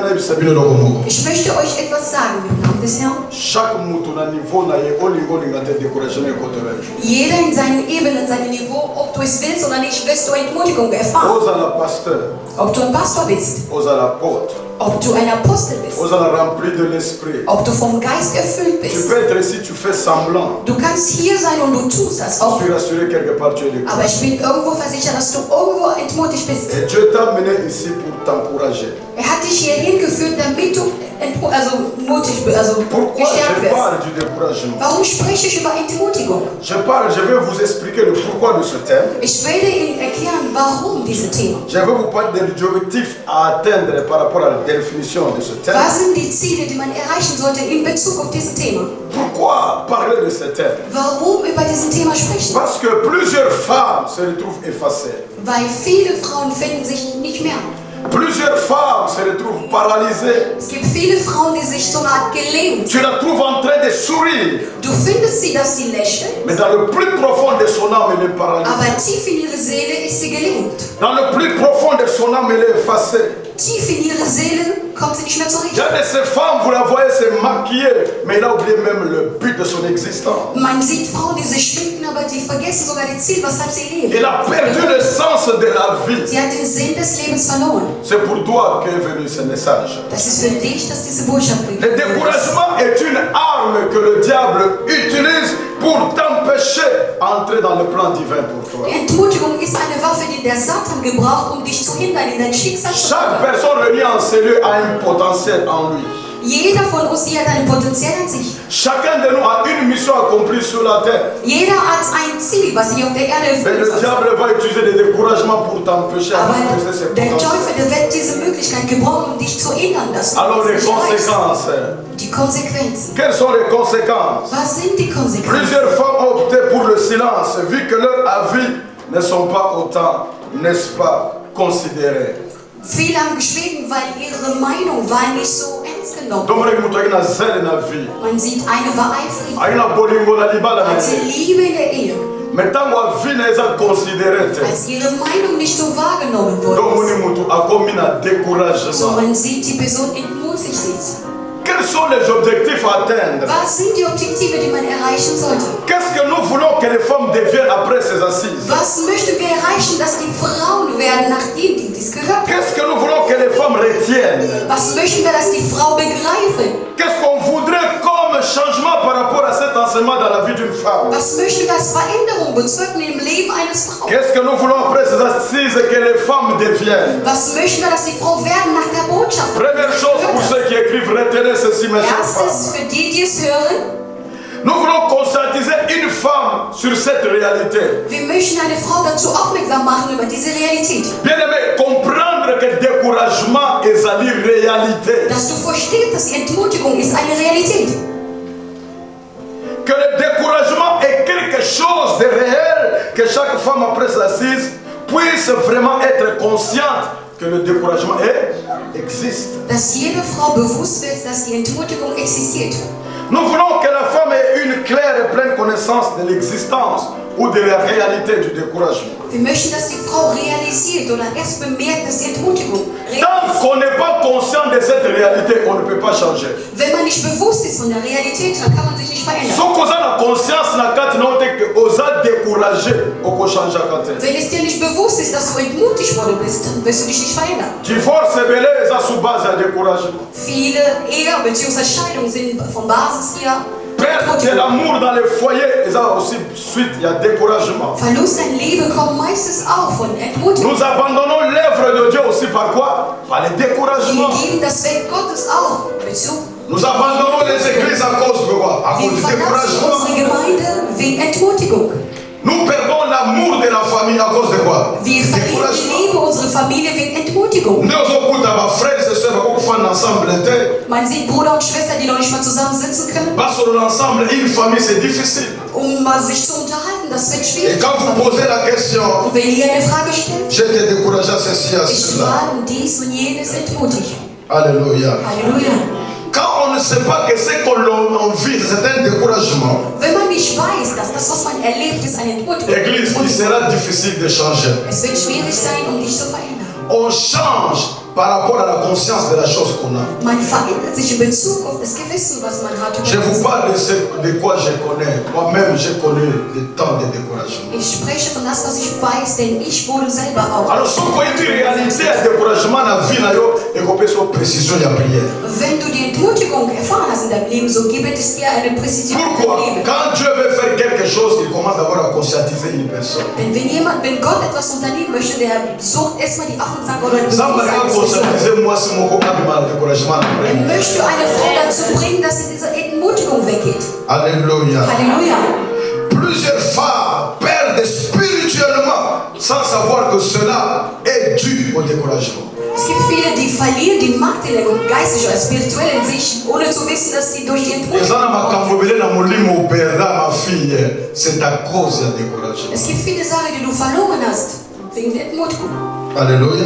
Ich möchte euch etwas sagen im Namen des Herrn. chaque mouton na niveau na ye olingo lingate découragé na kotelage. Jeder in seinen Ebenen, in seinem Niveau, ob du es willst oder nicht, wirst du Entmutigung erfahren. Oza la pasteur, Ob du ein Pastor bist, oza la porte, ob du ein Apostel bist, oza la rempli de l'esprit. ob du vom Geist erfüllt Tu bist. peux être ici, tu fais semblant. Du kannst hier sein und du tust das Je auch. suis rassuré quelque part tu es Aber découragé. ich bin irgendwo versichert, dass du irgendwo entmutigt bist. Et Dieu t'a amené ici pour t'encourager. Er hat dich hier hingeführt, damit du mutig, Pourquoi gestärkt je wirst. parle du découragement? Warum spreche ich über Entmutigung? Je vais vous expliquer le pourquoi de ce thème. Ich werde Ihnen erklären, warum dieses Thema. Je vais vous parler des objectifs à atteindre par rapport à la définition de ce thème. Was sind die Ziele, die man erreichen sollte in Bezug auf dieses Thema? Pourquoi parler de ce thème? Warum über dieses Thema sprechen? Parce que plusieurs femmes se retrouvent effacées. Weil viele Frauen finden sich nicht mehr. Plusieurs femmes se retrouvent paralysées. Es gibt viele Frauen, die sich so eine Art gelähmt. Tu la trouves en train de sourire, Du findest sie, dass sie lächeln, mais dans le plus profond de son âme, elle est paralysée. aber tief in ihre Seele ist sie gelähmt. Dans le plus profond de son âme, elle est effacée. Tief in ihre Seele kommt sie nicht mehr Il zurecht. y a de ces femmes, vous la voyez se maquiller, mais elle a oublié même le but de son existence. Man sieht Frauen, die sich schminken, aber die vergessen sogar das Ziel, weshalb sie leben. Elle a perdu le sens de la vie. Sie hat den Sinn des Lebens verloren. C'est pour toi qu'est venu ce message. Das ist für dich, dass diese Botschaft Le bringt. découragement est une arme que le diable utilise pour t'empêcher d'entrer dans le plan divin pour toi. Entmutigung ist eine Waffe, die der Satan gebraucht, um dich zu hindern, in dein Schicksal zu Chaque kommen. personne réunie en cellule a un potentiel en lui. Jeder von uns hier hat ein Potenzial an sich. Chacun de nous a une mission accomplie sur la terre. Jeder hat ein Ziel, was hier auf der Erde Mais erfüllen le soll. diable va utiliser des découragements pour t'empêcher à Aber manifester ses der potentiels. Teufel, der wird diese Möglichkeit gebrauchen, um dich zu hindern, dass du Alors les das nicht erreichst. conséquences. Die Konsequenzen. Quelles sont les conséquences? Was sind die Konsequenzen? Plusieurs femmes ont opté pour le silence, vu que leurs avis ne sont pas autant, n'est-ce pas, considérés. Viele haben geschwiegen, weil ihre Meinung war nicht so ernst genommen. Man sieht, eine war eifrig, hat sie Liebe in der Ehe. Mais ntango avi na eza considéré te, Als ihre Meinung nicht so wahrgenommen donc wurde, moni mutu akomi na so découragement. man sieht, die Person entmutigt sich. Quels sont les objectifs à atteindre? Was sind die Objektive, die man erreichen sollte? Qu'est-ce que nous voulons que les femmes deviennent après ces assises? Was möchten wir erreichen, dass die Frauen werden, nachdem die dies gehört haben? Qu'est-ce que nous voulons que les femmes retiennent? Was möchten wir, dass die Frau begreifen? Qu'est-ce qu'on voudrait comme changement par rapport à cet enseignement dans la vie d'une femme? Was möchten wir als Veränderung bezwecken im Leben eines Frau? Qu'est-ce que nous voulons après ces assises que les femmes deviennent? Was möchten wir, dass die Frau werden nach der Botschaft? Première chose pour ceux qui écrivent, retenez ceci, mes chers femmes. Erstes, für die es hören, Nous voulons conscientiser une femme sur cette réalité. wir möchten eine Frau dazu aufmerksam machen über diese Realität. Bien aimé, comprendre que le découragement est une réalité. Dass du verstehst, dass die Entmutigung ist eine Realität. Que le découragement est quelque chose de réel, que chaque femme après l'assise puisse vraiment être consciente que le découragement existe. Dass jede Frau bewusst wird, dass die Entmutigung existiert. Nous voulons que la femme ait une claire et pleine connaissance de l'existence ou de la réalité du découragement. Wir möchten, dass die Frau realisiert oder erst bemerkt, dass die Entmutigung Tant qu'on n'est pas conscient de cette réalité, on ne peut pas changer. Wenn man nicht bewusst ist von der Realität, dann kann man sich nicht verändern. Si on a conscience na kati na ote que osa découragé, oko changer kati. Wenn es dir nicht bewusst ist, dass du entmutigt worden bist, dann wirst du dich nicht verändern. Divorce belé eza sous base ya découragement. Viele Ehe bzw. Scheidungen sind von Basis hier. Perte de l'amour dans les foyers, eza aussi suite ya découragement. Verlust an Liebe kommt meistens auch von Entmutigung. Nous abandonnons l'œuvre de Dieu aussi par quoi? Par le découragement. Wir geben das Werk Gottes auch Bezug. Nous abandonnons les églises à cause de quoi? À cause Wir du verlassen découragement. unsere Gemeinde wegen Entmutigung. Nous perdons l'amour de la famille à cause de quoi? Wir verlieren die Liebe unserer Familie wegen Entmutigung. Nous avons frères et sœurs qui font ensemble. Man sieht Bruder und Schwester, die noch nicht mal zusammen sitzen können. Parce que ensemble, une famille, c'est difficile. Mal sich zu unterhalten, das wird schwierig. Et quand vous posez la question, Und wenn ihr eine Frage stellt, j'ai été découragé à ceci, à ich cela. war dies und jenes entmutigt. Alléluia. Halleluja. Quand on ne sait pas que ce qu'on vit, c'est un découragement, Wenn man nicht weiß, dass das, was man erlebt, ist eine Entmutigung. l'église, il sera difficile de changer. Es wird schwierig sein, um dich zu verändern. On change par rapport à la conscience de la chose qu'on a. Man verändert sich in Bezug auf das Gewissen, was man hat. Je vous parle de quoi je connais. Moi-même, j'ai connu des temps de découragement. Ich spreche von das, was ich weiß, denn ich wurde selber auch. Alors, ce qu'on dit réalité, le découragement dans la vie, et qu'on peut faire précision de la prière. Wenn du die Entmutigung erfahren hast in deinem Leben, so gibt es dir eine Präzision in Pourquoi? deinem Leben. Quand Dieu veut faire quelque chose, il commence d'abord à conscientiser une personne. Denn wenn Gott etwas unternehmen möchte, der sucht erstmal die Aufmerksamkeit oder die Ça m'a conscientisé, moi, c'est mon copain qui m'a le découragement. Er möchte eine Frau dazu bringen, dass sie diese Entmutigung weggeht. Alléluia. Halleluja. Plusieurs femmes perdent spirituellement sans savoir que cela est dû au découragement. Es gibt viele, die verlieren die Macht in der geistlichen oder spirituellen Sicht, ohne zu wissen, dass sie durch die Entmutigung. C'est à cause du découragement. Es gibt viele Sachen, die du verloren hast, wegen der Entmutigung. Alléluia.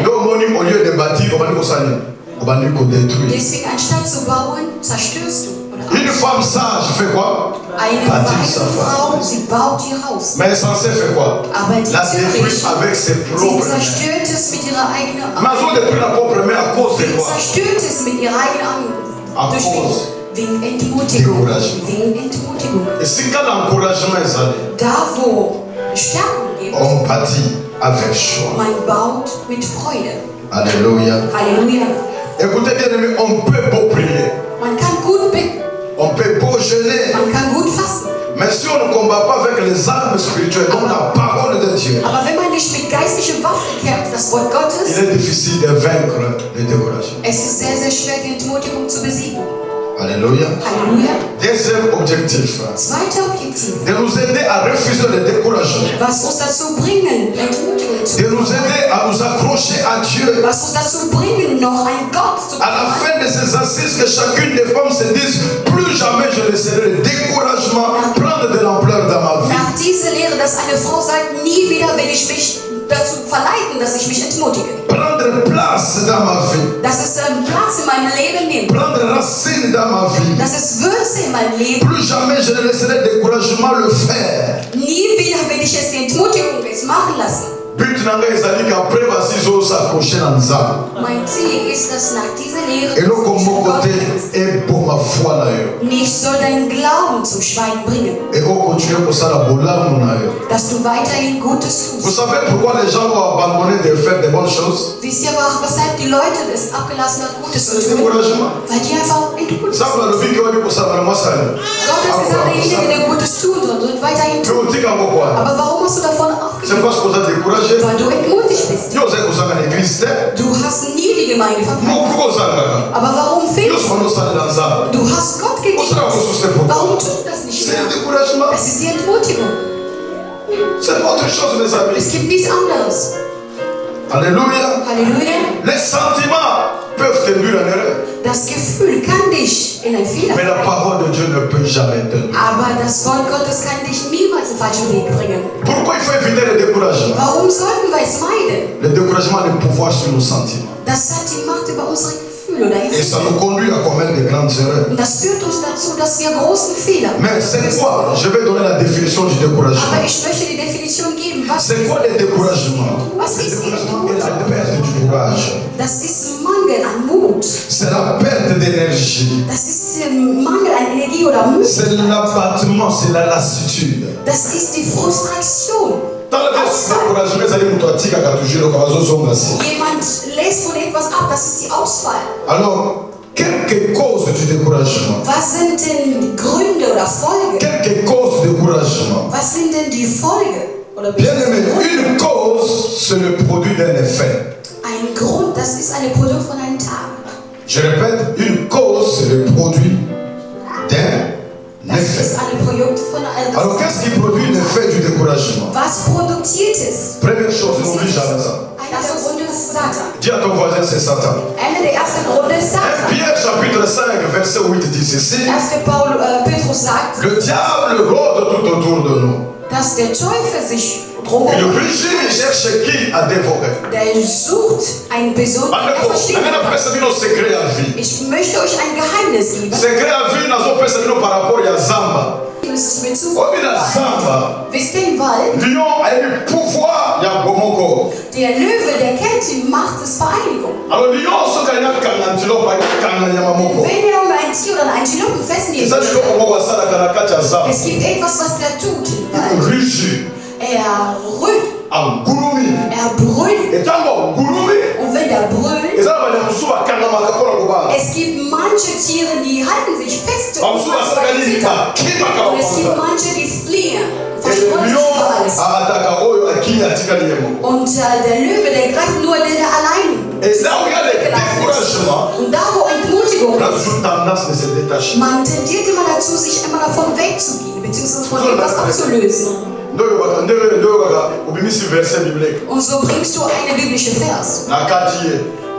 Donc, au lieu de bâtir, on va nous détruire. Deswegen, anstatt zu bauen, zerstörst du. Une femme sage fait quoi? Eine weise Frau, sie baut ihr Haus. Mais insensée fait quoi? Aber die La détruit avec ses sie propres mains. zerstört es mit ihrer eigenen Mais Hand. on détruit la propre main à cause de Sie quoi? zerstört es mit ihrer eigenen À Hand. Durch cause wegen Entmutigung. découragement. Wegen Entmutigung. Et si quand l'encouragement est allé, Da, wo Stärkung gibt, on bâtit avec joie. man baut mit Freude. Alléluia. Halleluja. Écoutez bien aimé, on peut beau prier, Man kann gut beten, on peut beau jeûner, man kann gut fasten. mais si on ne combat pas avec les armes spirituelles, donc la parole de de Dieu, Aber wenn man nicht mit geistlichen Waffen kämpft, das Wort Gottes, il est difficile de vaincre le découragement. es ist sehr, sehr schwer, die Entmutigung zu besiegen. Alléluia. Halleluja. Deuxième objectif, Zweiter Objektiv, de nous aider à refuser le découragement, was uns dazu bringen, Entmutigung zu de nous aider à nous accrocher à Dieu. was uns dazu bringen, noch ein Gott zu À la fin de ces assises, que chacune des femmes se dise, plus jamais je laisserai le découragement prendre de l'ampleur dans ma vie. Nach dieser Lehre, dass eine Frau sagt, nie wieder will ich mich dazu verleiten, dass ich mich entmutige. Prendre place dans ma vie. Dass es einen Platz in meinem Leben nimmt. Prendre racine dans ma vie. Dass es Wurzel in meinem Leben. Plus jamais je ne laisserai le découragement le faire. Nie wieder will ich es die Entmutigung jetzt machen lassen. But nanga ezali qu'après basizo s'accrocher dans Nzambe. Mein Ziel ist, dass nach dieser Lehre Et l'autre côté est pour ma foi na yo. nicht soll dein Glauben zum Schweigen bringen. Et on continue pour ça la bolamu na yo. Dass du weiterhin Gutes tust. Vous savez pourquoi les gens ont abandonné de faire de bonnes choses? Wisst ihr aber, weshalb die Leute es abgelassen haben, Gutes zu tun? Weil die einfach entmutigt sind. Ça va le but que pour ça vraiment ça. Gott hat gesagt, derjenige, der Gutes tun soll, wird weiterhin tun. Aber warum hast du davon C'est abgelehnt? parce que vous êtes découragé. Weil du entmutigt bist. Yo zeko zanga l'église. Du hast nie die Gemeinde verpasst. Aber warum Yo fehlst sono stato dans ça. du? Du hast Gott gegeben. Warum tust du das nicht C'est mehr? le découragement. Das ist die Entmutigung. C'est autre chose mes amis. Es gibt nichts anderes. Alléluia. Halleluja. Les sentiments peuvent te nuire en erreur. Das Gefühl kann dich in ein Fehler Mais la bringen. parole de Dieu ne peut jamais te nuire. Aber das Wort Gottes kann dich niemals im falschen Weg bringen. Pourquoi il faut éviter le découragement? Warum sollten wir es meiden? Le découragement a le pouvoir sur nos sentiments. Das hat die Macht über unsere Gefühle oder Et ça Gefühle. nous conduit à commettre de grandes erreurs. Und das führt uns dazu, dass wir großen Fehler Mais c'est quoi? Je vais donner la définition du découragement. Aber ich möchte die Definition geben. Was C'est quoi le découragement? Was Le ist découragement est la perte du courage. Das ist Mangel an Mut. C'est la perte d'énergie. Das ist Mangel an Energie oder Mut. C'est l'abattement, c'est la lassitude. Das ist die Frustration. Alors, Jemand lässt von etwas ab, das ist die Ausfall. quelques causes du découragement. Was sind denn die Gründe oder Folgen? Quelques causes du découragement. Was sind denn die Folgen? Oder Bien aimé, une cause, c'est le produit d'un effet. Ein Grund, das ist eine Produkt von einem Tag. Je répète, une cause, c'est le produit d'un Das effet. ist ein Produkt von einem Alors, qu'est-ce qui produit l'effet du découragement? Was produziert es? Première chose, n'oublie jamais ça. Einer der Gründe ist Satan. Dis à ton voisin, c'est Satan. Einer der ersten Gründe ist 1 Satan. Pierre chapitre 5, verset 8 dit ceci. 1. Petrus sagt, Le diable rôde tout autour de nous. dass der Teufel sich drum Et le régime, il cherche qui à dévorer. der sucht eine Person, die er versteht. Secret à vie. Ich möchte euch ein Geheimnis geben. Secret à vie, nazo pesa bino par rapport à Zamba. Das ist mir zu. Obi na Zamba. Wisst ihr, im Wald, Lion a eu pouvoir ya bomoko. der Löwe, der kennt die Macht des Vereinigung. Alors Lion so kanya kanga antilope kanga nyama moko. Wenn er ein Tier oder einen Antilopen festnehmen Ça dit ko moko sala kana kati ya Zamba. es gibt etwas, was der tut im Wald. Rigi. Er rührt, A gurumi. er brüllt. Et tango gurumi. Und wenn er brüllt, Eza ba na musuba kanga makapora kuba. es gibt manche Tiere, die halten sich fest. Ba musuba sala kali ka kima Und es gibt kaba. manche, die fliehen. Et Verschwunden Lion über alles. abataka oyo akili atikali yemo. Und der Löwe, der greift nur den, der allein Et là où il y a le découragement, Und da, wo Entmutigung on a ist, toujours tendance de se détacher. man tendiert immer dazu, sich immer davon wegzugehen, beziehungsweise von etwas abzulösen. Und so bringst du eine biblische Vers.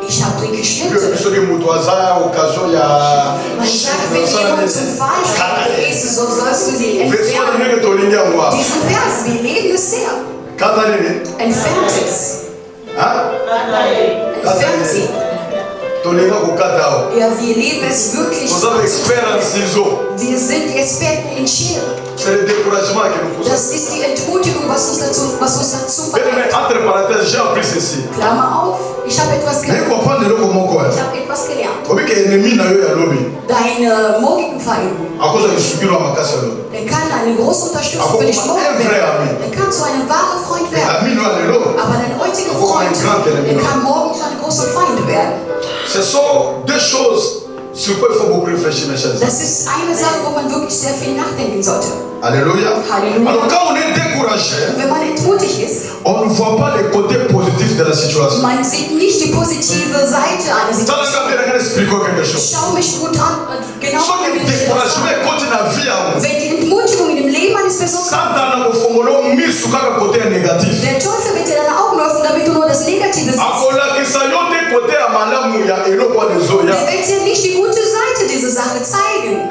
Ich habe den geschnitten. Man sagt, wenn jemand zum Fall ist, so sollst du sie entfernen. Diesen Vers, wir leben es sehr. Entfernt es. Entfernt sie. Ja, wir leben es wirklich. Wir sind Experten in Schere. Das ist die Entmutigung, was uns dazu verleiht. Klammer auf, ich habe etwas gelernt. Ich habe etwas gelernt. Deine morgigen Feinde, der kann eine große Unterstützung für dich morgen werden. Der kann zu einem wahren Freund werden. Aber dein heutiger Freund, der kann morgen zu einem großen Feind werden. Ce sont deux choses Sur quoi il faut beaucoup réfléchir, mes chers. Das ist eine Sache, wo man wirklich sehr viel nachdenken sollte. Alléluia. Halleluja. Alors quand on est découragé, Wenn man entmutigt ist, on ne voit pas les côtés positifs de la situation. man sieht nicht die positive Seite einer Situation. Schau mich gut an. Genau. Wenn die Entmutigung in dem Leben eines Personen der Teufel wird dir deine Augen öffnen, damit du nur das Negative siehst. Der wird dir nicht die gute Seite dieser Sache zeigen.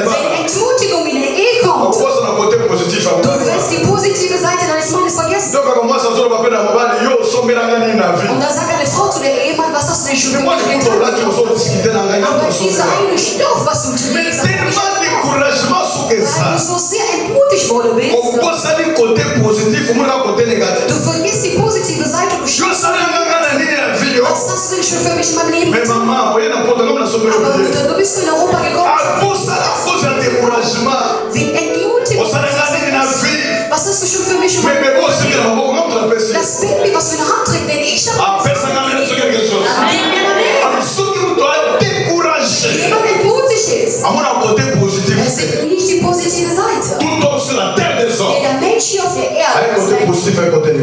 Wenn Entmutigung in der Ehe kommt, du wirst die positive Seite deines Mannes vergessen. Und dann sagt eine Frau zu der Ehemann, was hast du denn schon gemacht? Aber dieser eine Stoff, was du trägst, weil du so sehr entmutigt worden bist, du vergisst die positive Seite, du schaust, was hast du denn schon für mich in meinem Leben getan? Aber Mutter, du bist in Europa gekommen, wie entmutigt. Was hast du schon für mich gemacht? Das Baby, was du in der Hand trägst, den ich da habe. Jemand entmutigt ist. Es ist nicht die positive Seite. Der Mensch hier auf der Erde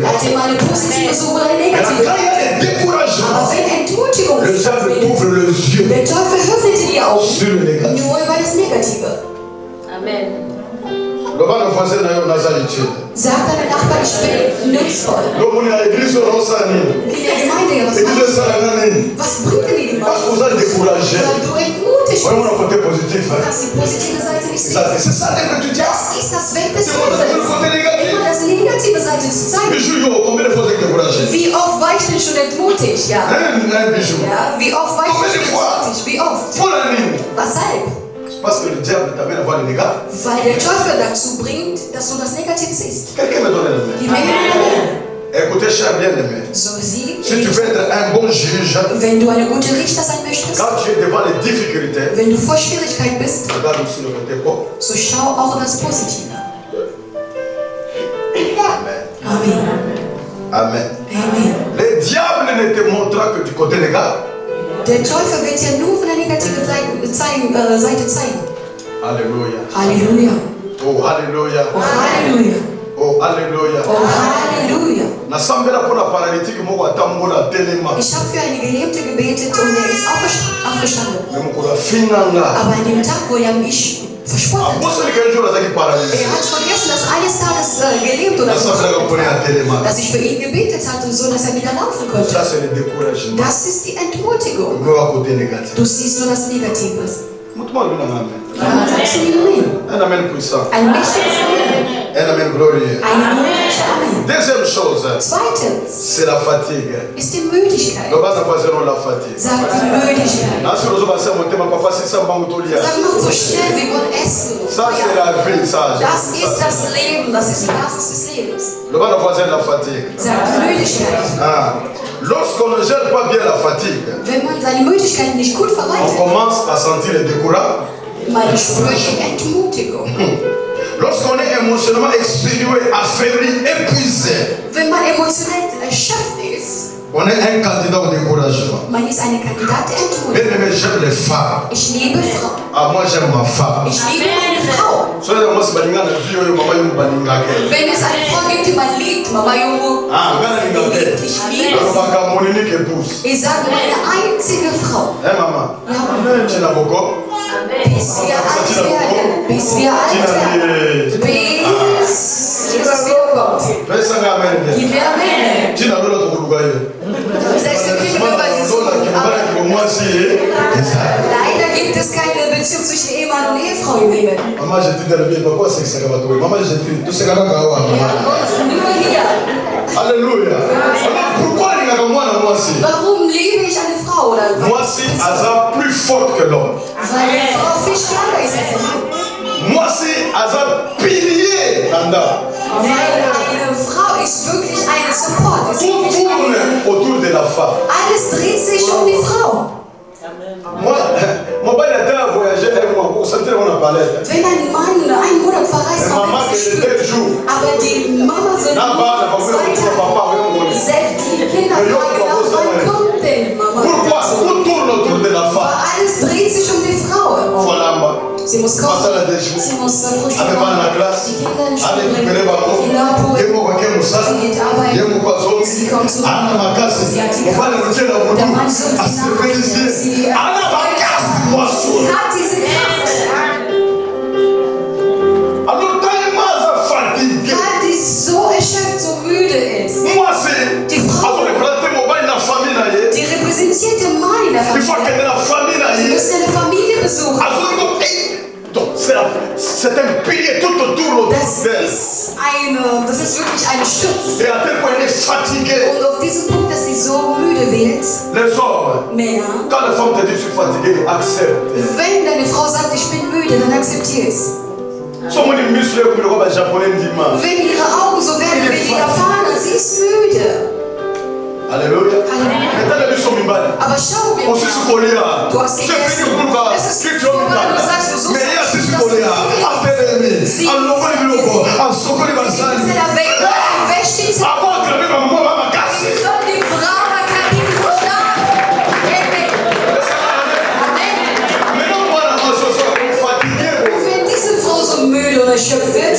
hat immer eine positive Seite oder eine negative. Aber wenn Entmutigung ist, der Teufel öffnet die Augen nur über das Negative. Amen. Sag deinem Nachbarn, ich bin nutzvoll. In der Gemeinde, was bringt denn die Gemeinde? Weil du entmutigt bist. Dass die positive Seite nicht siehst. Das ist das Weg des Teufels. Immer das negative Seite zu zeigen. Wie oft war ich denn schon entmutigt? Ja. Wie oft war ich schon entmutigt? Wie oft? Weshalb? Parce que le diable t'amène à voir les dégâts. Weil der Teufel dazu bringt, dass du das Negative siehst. Quelqu'un me donne la main. Die Menge. Écoutez, cher bien-aimé. So sie. Si tu veux être un bon juge, wenn du eine gute Richter sein möchtest, quand tu es devant les difficultés, wenn du vor Schwierigkeiten bist, regarde aussi le côté bon. So schau auch das Positive. Amen. Amen. Amen. Le diable ne te montrera que du côté négatif. Der Teufel wird ja nur von der negativen Seite zeigen. Halleluja. Halleluja. Oh, Halleluja. Oh, Halleluja. Oh, Halleluja. Oh, Halleluja. Ich habe für eine Gelähmte gebetet und er ist aufgestanden. Aber an dem Tag, wo er mich verspottet hat, er hat vergessen, dass eines Tages gelähmt oder so, dass ich für ihn gebetet hatte, so dass er wieder laufen konnte. Das ist die Entmutigung. Du siehst nur das Negative. Un amen puissant. Ein mächtiges Amen. Un amen glorieux. Ein glorreiches Amen. Deuxième chose. Zweitens. C'est la fatigue. Ist die Müdigkeit. La fatigue. Sagt die Müdigkeit. Sag mal so schnell, wir wollen essen. Ça c'est la vie, ça. Das ist das Leben, das ist die Basis des Lebens. La fatigue. Sagt die Müdigkeit. Ah. Lorsqu'on ne gère pas bien la fatigue, wenn man seine Müdigkeit nicht gut verwaltet, on commence à sentir le découragement. Man spürt die Entmutigung. Lorsqu'on est émotionnellement exténué, affaibli, épuisé, wenn man emotionell erschöpft ist, on est un candidat au découragement. Man ist eine Kandidat der Entmutigung. Bien-aimé, j'aime les femmes. Ich liebe Frauen. Ah, moi j'aime ma femme. Ich liebe meine Frau. Wenn es eine Frau gibt, die man liebt, Mama Jungo, ich liebe sie. Ich sage meine einzige Frau. Hey Mama. Ja. Bis wir alt werden. Bis wir alt werden. Bis Jesus wiederkommt. Gib mir Amen. Leider gibt es keine Beziehung zwischen Ehemann und Ehefrau im Himmel. Maman, je te dis, papa, c'est que ça va toi. Maman, je te dis, tout ce que ça va toi. Alléluia. Alors pourquoi il y a moi là, moi aussi? Warum liebe ich eine Frau oder? Moi aussi, elle est plus forte que l'homme. Weil die Frau viel stärker ist als der Mann. Moi aussi, elle est pilier là-dedans. Weil eine Frau ist wirklich ein Support. Tout tourne autour de la femme. Alles dreht sich um die Frau. Moi, mon père était à voyager avec moi pour sentir mon palais. Wenn ein Mann einen Monat verreist, aber die Mama sind 2 Tage, selbst die Kinder fragen, wann kommt denn Mama? passer la des jours. Sie muss Frühstück Avec machen. la classe. Die Kinder in die Schule Avec bringen. les ballons. Die Labour. Yemo kwa kemu sana. Sie geht arbeiten. Yemo kwa zombie. Sie kommt zurück. Ana makasi. Sie hat die Mfano Kraft. mchela Der mudu. Mann sucht die Asipelisi. Nachricht. Ana makasi mwasu. Sie hat diese Kraft. Alors tellement fatigué. Weil die so erschöpft, so müde ist. Moi c'est. Die Frau. Alors représenter mon bail dans la famille na ye. Die repräsentiert den Mann in der Il faut Familie. qu'elle ait la famille na Sie ye. müssen eine Familie besuchen. Donc c'est un pilier tout autour d'elle. Das ist wirklich ein Schutz. Et à tel point elle est fatiguée. Und auf diesem Punkt, dass sie so müde wird, Les hommes, Männer, quand la femme te dit je suis fatiguée, accepte. wenn deine Frau sagt, ich bin müde, dann akzeptiere es. Someone in muscle comme le roi japonais dit mal. Wenn ihre Augen so werden wie ihre Fahne, sie ist müde. Alléluia. Alléluia. Aber schau, wir aussi ce qu'on est là. Du hast C'est gegessen. fini pour le Es ist que tu vorbei, du sagst, du as suchst mais il y a das, ce das qu'on est là. ist À tes Sie- à l'envoi du loco, à ce qu'on est dans Sie müssen da weg. Wer steht sie? À moi, clamer ma maman va me casser. Soll die Frau da Kabine so stark? Amen. Mais non, moi, la maison, fatigué. Und wenn diese Frau so müde und erschöpft wird,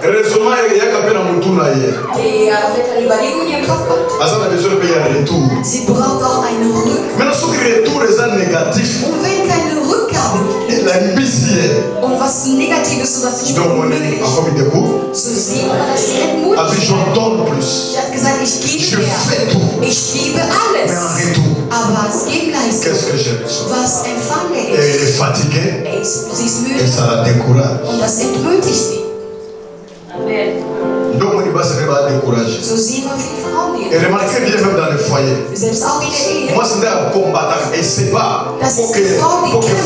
Raisonnement, il y a qu'à peine un mouton là hier. die wird eine Überlegung in ihrem Kopf macht. Asa na besoin de payer un retour. Sie braucht auch einen Rück. Maintenant, ce qui retour est un négatif. Und wenn keine Rückgabe gibt, Il a une bissière. und was Negatives, so dass ich Donc, on est müde encore mis des coups. so sieht man, dass sie Après, entmutigt. j'en donne plus. Sie hat gesagt, ich Je gebe mehr. fais tout. Ich gebe Mais en alles. retour, Aber als Gegenleistung, qu'est-ce que j'ai reçu? was empfange Et elle ich? est fatiguée Sie ist et müde ça la décourage. und das entmutigt sie. Amen. Donc, on y va se faire décourager. So sieht man viele Frauen, die Et remarquez bien, même dans le foyer. selbst auch in der Ehe. Moi, c'est un combattant et c'est pas pour que le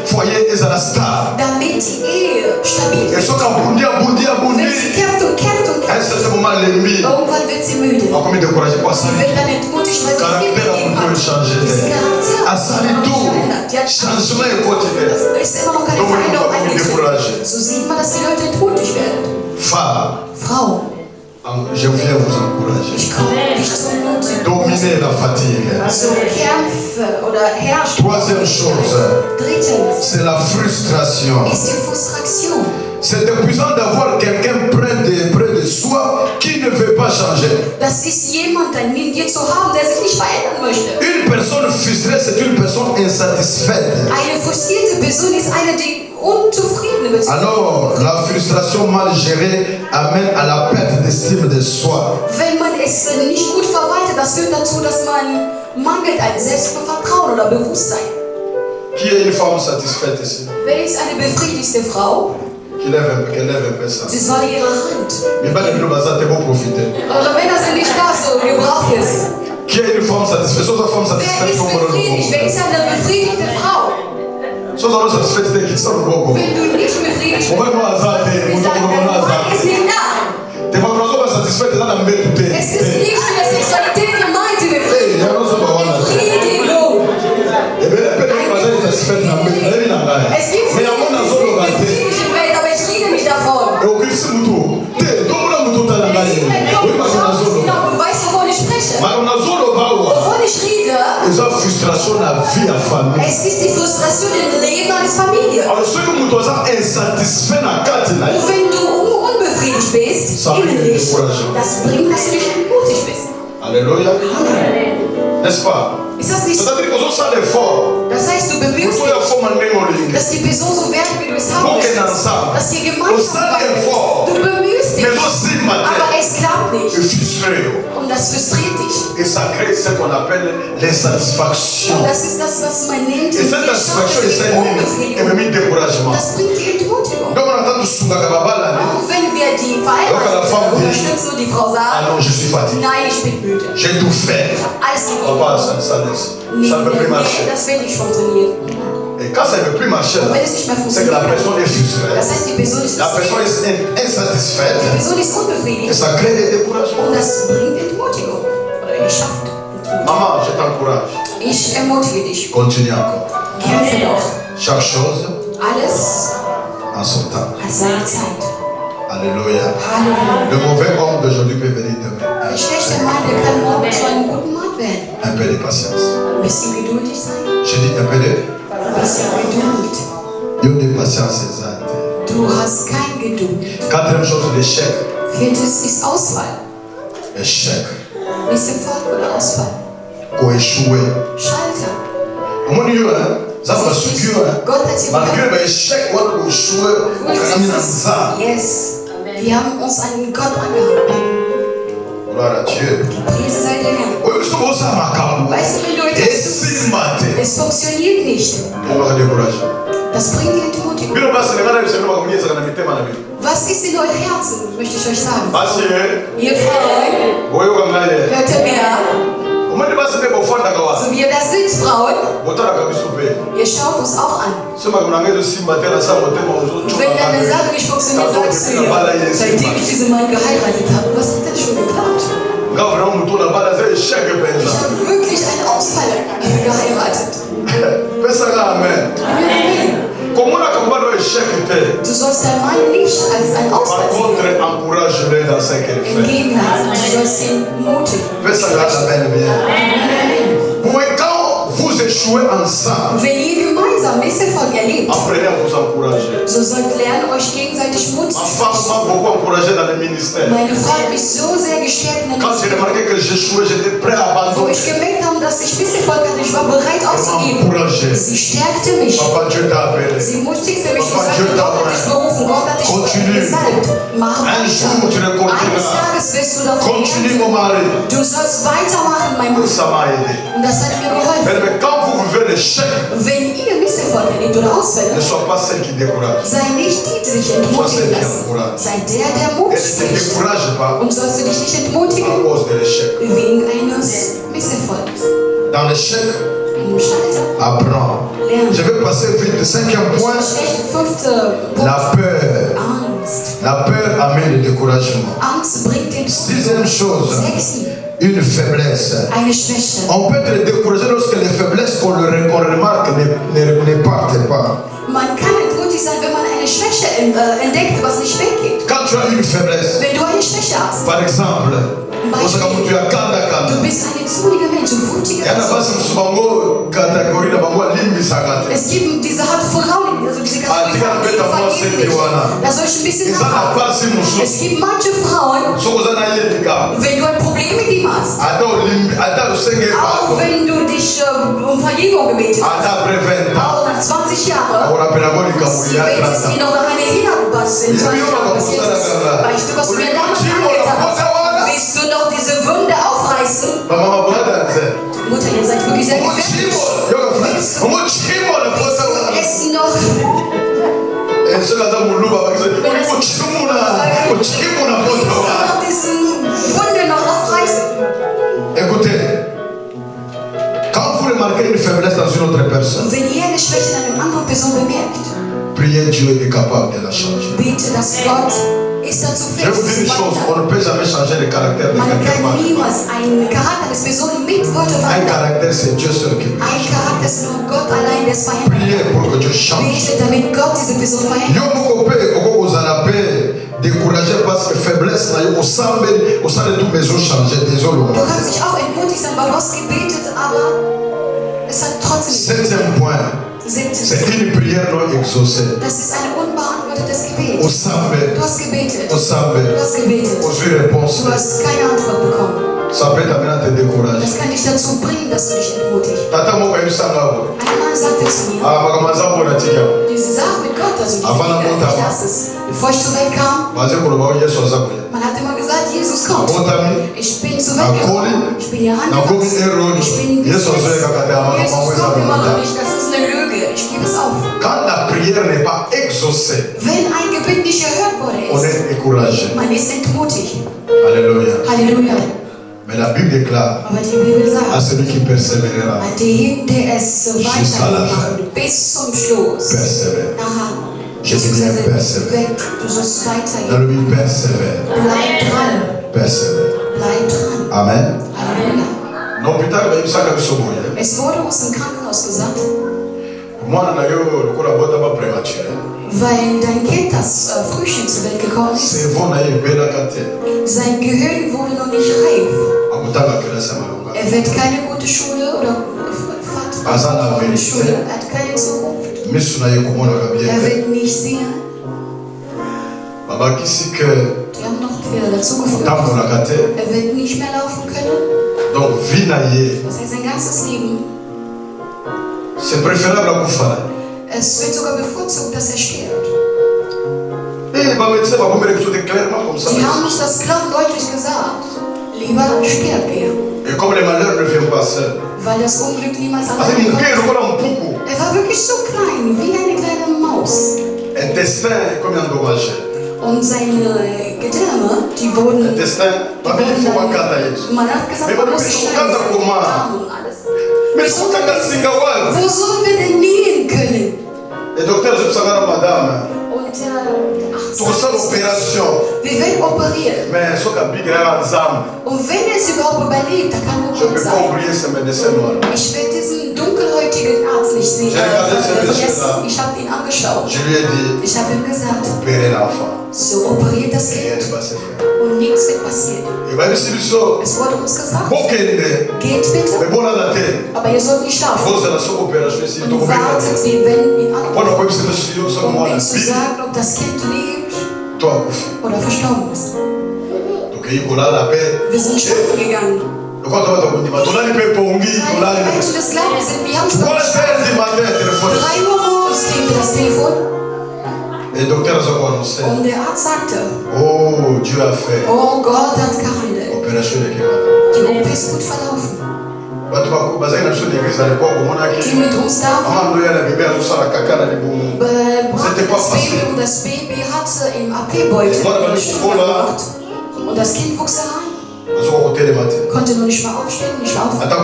foyer est à la star. Damit die Ehe stabil Et ist. ce qu'on boundi, Wenn sie kämpft und kämpft und à un kämpft, certain moment, l'ennemi irgendwann wird sie müde. a commis découragé pour ça. Sie wird dann entmutigt, weil sie viel Caractère a gegeben voulu hat. changer. Das Charakter À ça, tout. Die hat Changement est continu. Es ist immer noch keine Donc, on Veränderung va commis eingetreten. découragé. So sieht man, dass die Leute entmutigt werden. Femme, Frau, je viens vous encourager. ich komme dich zu ermutigen. Dominer la fatigue. So kämpfe oder herrsche. Troisième chose, Drittens c'est la frustration. ist die Frustration. C'est épuisant d'avoir quelqu'un près de soi qui ne veut pas changer. Das ist jemand neben dir zu haben, der sich nicht verändern möchte. Une personne frustrée, c'est une personne insatisfaite. Eine frustrierte Person ist eine, die unzufrieden ist. Alors, la frustration mal gérée amène à la perte d'estime de soi. Wenn man es nicht gut verwaltet, das führt dazu, dass man mangelt an Selbstvertrauen oder Bewusstsein. Qui est une femme satisfaite ici? Wer ist eine befriedigte Frau? Qu'elle lève un peu ça. Sie soll ihre Hand. Mais pas de nous t'es bon profiter. Eure Männer sind nicht da, so gebraucht es. Qui est une femme satisfaite? Soit une femme Wer satisfaite, ist comme on befriedigt? Wer ist eine befriedigte Frau? Soit une femme satisfaite, c'est qui sort le bon. Wenn du nicht befriedigt bist, On va nous hasard, wir sagen, der Mann ist nicht da. t'es pas besoin de satisfaire, t'es dans la même Es ist nicht in der Sexualität gemeint, die Befriedigung. Befriedigung. Et bien, peut-être que vous êtes satisfaite, Es gibt mais à mon viele avis, on va dire. befriedigte Welt, aber ich rede nicht davon. Et au Christ, Moutou, t'es dans la Moutou, t'as la Es gagne. gibt einen Kopf, Oui, mais on a zolo. genau, du weißt, wovon ich spreche. Mais on a zolo, baoua. Wovon ich rede, Ils ont frustration, la vie à famille. es ist die Frustration im Leben eines Familie. Alors, ceux que Moutou sont insatisfaits dans la carte, là, Und wenn du unbefriedigt bist, Ça bringt innerlich, Découragement. das bringt, dass du nicht entmutigt bist. Alléluia. N'est-ce pas? Ist das nicht so? C'est-à-dire qu'ils ont ça l'effort. Das heißt, du Vous bemühst pouvez dich, faire un mémoire. dass die Person so wird, wie du es haben Donc, möchtest. ensemble. Dass ihr Au gemeinsam sein seid. l'effort. Du bemühst dich, Mais aussi, aber matin, es klappt nicht. est frustré. Und das frustriert dich. Et ça crée ce qu'on appelle l'insatisfaction. Und das ist das, was man nennt, Et cette satisfaction, c'est un Unbefriedigung. découragement. Das bringt die Entmutigung. Donc, on entend tout ce qu'on a là. Und wenn wir die Donc, à la femme Verheiratete dit, unterstützen und die Frau Ah sagt, non, je suis fatigué. nein, ich bin müde. J'ai tout fait. Ich habe alles On gegeben. va, ça ne peut plus marcher. Das wird nicht funktionieren. Et quand ça ne peut plus marcher, Und là, wenn es nicht mehr c'est que la funktioniert, personne est frustrée. das heißt, die Person ist La personne frustriert. est Die insatisfaite. Person ist Et unbefriedigt. ça crée des découragements. Und das bringt Entmutigung. Oder die schafft Entmutigung. Maman, je t'encourage. Ich ermutige dich. Continue encore. Kämpfe doch. Chaque chose Alles en son temps. hat seine Zeit. Alléluia. Halleluja. Le mauvais homme d'aujourd'hui peut venir demain. Der schlechte Mann, der kann morgen zu einem guten Mann werden. Un peu de patience. Ein bisschen geduldig sein. Je dis un peu de. Ein bisschen Geduld. Yo de Du hast kein Geduld. Quatrième chose, l'échec. Viertes ist Ausfall. Échec. Misserfolg oder Ausfall. Échouer. Scheitern. Ça va subir. Malgré l'échec, on va échouer. Yes. Wir haben uns an Gott angehalten. Gloire à Dieu. Priese sei der Herr. Weißt du, wenn du etwas tust, es funktioniert nicht. Das bringt dir Entmutigung. Was ist in euren Herzen, möchte ich euch sagen. Ihr Frauen, hört ihr mir an? So wie ihr da sitzt, Frauen, ihr schaut uns auch an. Wenn deine Sache nicht funktioniert, sagst du ihr, seitdem ich diesen Mann geheiratet habe, was hat er schon geklappt? Ich habe wirklich einen Ausfall geheiratet. Amen. Du sollst deinen Mann nicht als einen Ausfall sehen. Im Gegenteil, du sollst ihn mutigen. Vous échouez ensemble. Wenn ihr gemeinsam Misserfolg erlebt, Apprenez à vous encourager. so sollt lernen, euch gegenseitig Mut zu Ma femme m'a beaucoup encouragé dans le ministère. Meine Frau hat mich so sehr gestärkt in der Quand j'ai remarqué que j'échouais, j'étais prêt à Wo abandonner. ich gemerkt habe, dass ich Misserfolg hatte, ich war bereit aufzugeben. Sie stärkte mich. Papa, Dieu t'a appelé. Sie mutigte mich und Papa, sagte, Dieu t'a Gott hat dich berufen, Gott hat dich Continue. gesalbt. Mach Un jour, tu le weiter. Eines continueras. Tages wirst du davon Continue, lernen. mon mari. Du sollst weitermachen, mein Mann. Ça m'a aidé. Und das hat mir geholfen. Mais quand vous vivez l'échec, Wenn ihr Misserfolg erlebt oder Ausfälle, ne sois pas celle qui décourage. sei nicht die, die sich entmutigen lassen. Sei der Mut Ne te spricht. décourage pas Und sollst du dich nicht à entmutigen cause de l'échec. wegen eines Misserfolgs. Dans l'échec, Einem Scheitern. apprends. Je vais passer vite. Le cinquième point, Fünfter Punkt. la peur. Angst. La peur amène le découragement. Angst bringt den Sixième chose, Sechsten. une faiblesse. Eine Schwäche. On peut être découragé lorsque les faiblesses qu'on remarque ne partent pas. Man kann entmutigt sein, wenn man eine Schwäche entdeckt, was nicht weggeht. Quand tu as une faiblesse, Wenn du eine Schwäche hast, par exemple, du bist ein zorniger Mensch, ein wutiger Mensch. Es gibt diese Art Frauen, also diese Kategorie, da soll ich ein bisschen nachhaken. Es gibt manche Frauen, wenn du ein Problem mit ihm hast, auch wenn du dich um Vergebung gebetet hast, auch nach 20 Jahren, sie betest ihn noch nach einer Erinnerung, was in 20 Jahren passiert ist. Weißt du, was du mir damals angetan hast? Willst du noch diese Wunde aufreißen? Mutter, ihr seid wirklich sehr gefährlich. Willst du es noch... Diese Wunde noch aufreißen? Écoutez, quand vous remarquez une faiblesse dans une autre personne, Wenn ihr eine Schwäche in einer anderen Person bemerkt, priez Dieu est capable de la changer. bete, dass Gott ist dazu Je vous dis une fähig, chose, on ne peut jamais changer le caractère de Man quelqu'un. kann niemals einen Charakter des Personen mit Worten Un verändern. caractère, c'est Dieu seul qui peut. Ein Charakter ist nur Gott allein, der es verändert. Priez pour que Dieu change. Bete, damit Gott diese Person verändert. Yo moko pe okozala pe découragé parce que faiblesse na yo osambe osale tout maison changer désolé. Du kannst dich auch entmutigt sein, weil du hast gebetet, aber es hat trotzdem nicht. Septième point, c'est une prière non exaucée. Das ist ein unbeantwortetes Gebet. Osambe, Du hast gebetet. osambe, Du hast gebetet. osu réponse. Du hast keine Antwort bekommen. Ça peut t'amener à te décourager. Das kann dich dazu bringen, dass du dich entmutigst. Tata moko ayebisanga bo. Ein Mann sagte zu mir, Makambo na tika. diese Sache mit Gott, also die Avant la montagne. ich lasse es. Bevor ich zur Welt kam, Baze koloba Yesu azakuya. man hat immer gesagt, Jesus kommt. Abotami. Ich bin zur Welt gekommen. Ich bin hier Nakomi rangekommen. erroni. Ich bin Yesu azoyeka kata Jesus makambo kommt immer noch eza. nicht. Das ist eine Lüge. Ich gebe es auf. Quand la prière n'est pas exaucée, Wenn ein Gebet nicht erhört worden on ist, est découragé. man ist entmutigt. Alléluia. Halleluja. Mais la Bible déclare Aber die Bibel à sagt, celui qui persévérera, dem, der es Jusqu'à la weitermacht, bis zum Schluss. persévère. Aha. Je dis bien persévère. Du sollst Dans weitergehen. le Bible, persévère. Bleib dran. Persévère. Bleib dran. Amen. Halleluja. L'hôpital bayebisaka biso boye. Es wurde uns im Krankenhaus gesagt, Mwana na yo lokola bota ba prématuré. weil dein Kind, das Frühchen zur Welt gekommen ist, Cerveau na ye ebelaka te. sein Gehirn wurde noch nicht reif. Akotanga kelasi ya malonga. Er wird keine gute Schule oder Aza na eine avenir Schule, te. er hat keine Zukunft. Er wird nicht sehen. Die haben noch wieder dazu geführt. Er wird nicht mehr laufen können. Das heißt, sein ganzes Leben. Es wird sogar bevorzugt, dass er stirbt. Sie haben uns das klar und deutlich gesagt. Lieber stirbt er. Weil das Unglück niemals alleine kommt. Er war wirklich so klein, wie eine kleine Maus. Und seine Gedärme, die wurden. Man hat gesagt, man muss schneiden. Wo sollen wir denn nähen können? Und wir werden operieren. Und wenn es überhaupt überlebt, dann kann nur Gott sein. Ich werde diesen dunkelhäutigen Arzt nicht sehen. Ich habe ihn angeschaut. Ich habe ihm gesagt, so operiert das Kind. Und nichts wird passieren. Es wurde uns gesagt, geht bitte, aber ihr sollt nicht schlafen. Und wartet, wir werden ihn anrufen, um ihm zu sagen, ob das Kind lebt oder verstorben ist. Wir sind schlafen gegangen. Die Menschen des Glaubens sind, wir haben schon 3 Uhr morgens klingte das Telefon. Und der Arzt sagte, oh, Gott hat gehandelt. Die OP ist gut verlaufen. Die mit uns da waren, und das Baby hatte im AP-Beutel gemacht. Und das Kind wuchs herein. Konnte nur nicht mal aufstehen, nicht laufen. Konnte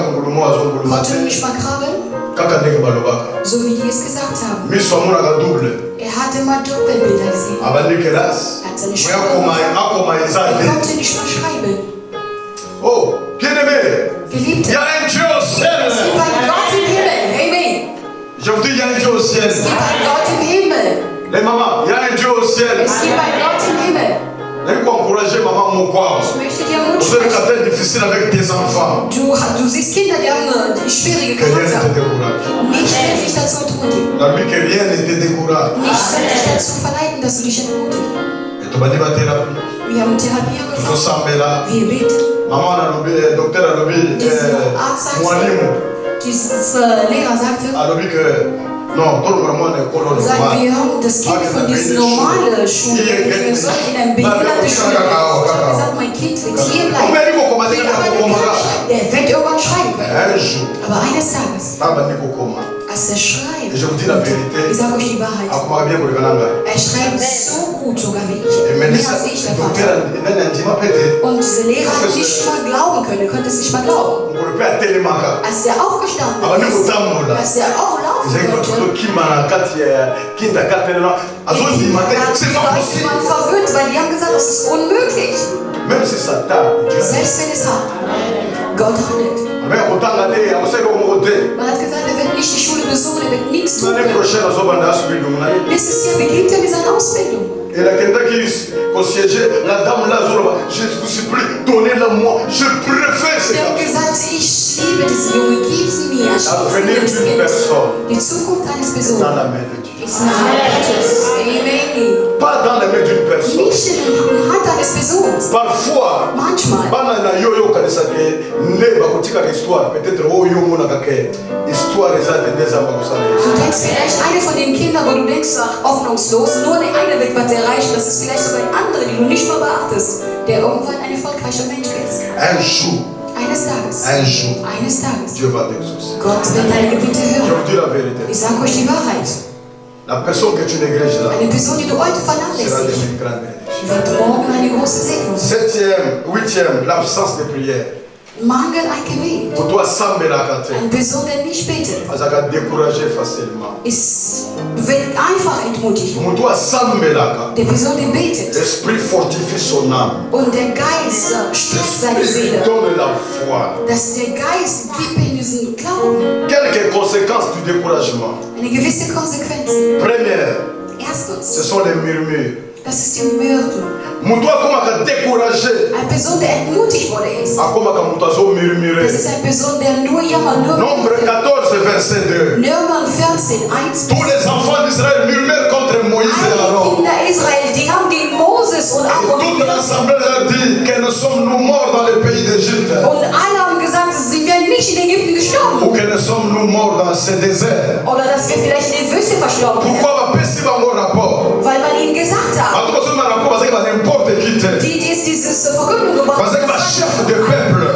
nur nicht mal krabbeln. So wie die es gesagt haben. Er hatte mal Doppelbilder gesehen. Er hat seine Sprache gemacht. Er konnte nicht mal schreiben. Oh, bien-aimé. Geliebte. Il y a un Dieu au ciel. Es gibt einen Gott im Himmel. Amen. Je vous dis, il y a un Dieu au ciel. Es gibt einen Gott im Himmel. Les mamans, il y a un Dieu au ciel. Es gibt einen Gott im Himmel. Je encourager maman mon quoi. Ich möchte dir Mut Vous avez un caractère difficile avec tes enfants. Du siehst Kinder, die haben schwierige Que rien ne te Charakter. décourage. Nicht dich dazu entmutigen. La vie que rien ne te décourage. Nicht dich dazu verleiten, dass du dich entmutigst. Et tu m'as dit ma thérapie. Wir haben Therapie Je angefangen. sens là. Wir beten. Maman a lobby, docteur a lobby, mwalimu. Dieses Lehrer sagte, non, tout le monde est colon sagt, wir haben das Kind von dieser normalen Schule, wir sollen in eine behinderte Schule. Ich habe gesagt, mein Kind wird hier bleiben. Der wird irgendwann schreiben können. Aber eines Tages, als er schreibt, ich sage euch die Wahrheit, er schreibt so gut sogar wie ich, mehr als ich der Vater. Und dieser Lehrer hat nicht mal glauben können, er konnte es nicht mal glauben. Als er aufgestanden ist, als er auch laufen konnte, die Leute waren verwirrt, weil die haben gesagt, das ist unmöglich. Selbst wenn es hart. Gott handelt. Man hat gesagt, er wird nicht die Schule besuchen, er wird nichts tun können. Nächstes Jahr beginnt er mit seiner Ausbildung. Et la quelqu'un qui conciergeait, la dame là, je vous supplie, donnez-la-moi, je préfère Sie haben gesagt, ich liebe diesen Jungen, gib sie mir. l'avenir d'une personne Die Zukunft eines dans Personen la main de Dieu. ist in der Hand Gottes. Amen. Pas dans la main d'une personne. Nicht in der Hand eines Personen. Parfois, Manchmal. bana na yo yo kanisa ke ne bakotika ka histoire, peut-être oh yo mona ka ke histoire ezate neza bakosala. Du denkst vielleicht eine von den Kindern, wo du denkst, ach, hoffnungslos, nur der eine wird was erreichen, das ist vielleicht sogar ein anderer, den du nicht mal beachtest, der irgendwann ein erfolgreicher Mensch ist. Un jour, Eines Tages. Eines Tages. Dieu va t'exaucer. Gott wird deine Gebete Je hören. vous dis la vérité. Ich sage euch die Wahrheit. La personne que tu négliges là Eine Person, die du heute sera vernachlässigst, devenue une grande bénédiction. wird morgen eine große Segnung sein. 7e, 8e, l'absence de prière. Mangel ein Gebet. Pour toi, sambela kate. Eine Person, der nicht betet, Azaka découragé facilement. wird einfach entmutigt. Pour toi, sambela kate. Der Person, die betet. L'esprit fortifie son âme. Und der Geist stärkt seine L'esprit Seele. donne la foi. Dass der Geist gibt ihm diesen Glauben. Quelques conséquences du découragement. Eine gewisse Konsequenz. Première, Erstens, ce sont les murmures. das ist die Myrte. Eine Person, der entmutigt wurde, ist. Das ist eine Person, der nur jammert, nur Nombre 14, verset 2. Nummer 14, 1. Tous les enfants d'Israël murmurent contre Moïse et Alle Aaron. Kinder Israel, die haben gegen Moses und Aaron. Toute l'assemblée leur dit que nous sommes nous morts dans le pays d'Égypte. Und alle haben gesagt, sie werden nicht in Ägypten gestorben. Ou que nous sommes nous morts dans ce désert. Oder dass wir vielleicht in der Wüste verstorben werden. Pourquoi va passer mon rapport? Weil man ihnen gesagt hat, die dieses Verkündung gemacht haben,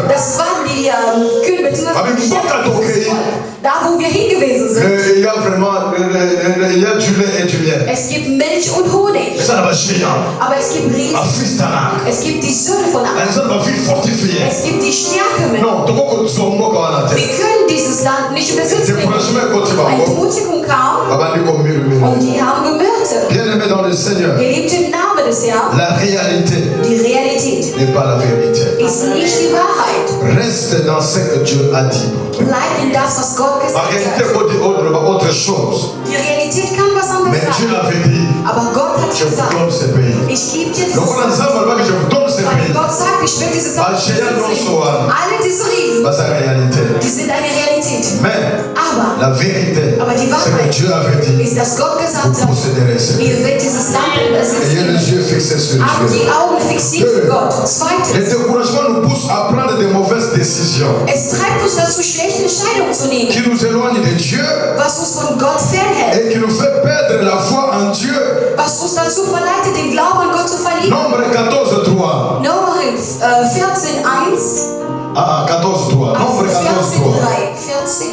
das waren die Kühe bzw. da wo wir hingewiesen sind. Es gibt Milch und Honig. Aber es gibt Riesen. Es gibt die Söhne von Abraham. Es gibt die Stärke mit. Wir können dieses Land nicht besitzen. Eine Entmutigung kam und die haben gemürtet. Bien-aimé dans le Seigneur, Geliebt im Namen des Herrn, la réalité die Realität n'est pas la vérité. ist nicht die Wahrheit. Reste dans ce que Dieu a dit. Bleib in das, was Gott La gesagt réalité hat. peut dire autre chose. Die Realität kann was anderes Mais Dieu sein. l'avait dit, Aber Gott hat je vous gesagt, donne ce pays. ich gebe dir dieses Donc on a Land. dit, que je vous donne ce Weil pays. Gott sagt, ich will dieses Land Algérie, besitzen. non, soit. Alle diese Riesen, C'est la réalité. die sind eine Realität. Mais Aber la vérité, Aber die c'est que Wahrheit Dieu avait dit, ist, dass Gott gesagt vous hat, posséderez ce pays. ihr werdet dieses Land Ayez besitzen. les yeux fixés sur Habt Dieu. die Augen fixiert auf Gott. Le Zweitens, découragement nous pousse à prendre de mauvaises décisions es treibt uns dazu, schlechte Entscheidungen zu nehmen, qui nous éloignent de Dieu was uns von Gott fernhält, et qui nous fait perdre la foi en Dieu. was uns dazu verleitet, den Glauben an Gott zu verlieren. Nombre 14, 3. Nummer 14, 1. 14, 3. Nombre 14, 3. 14,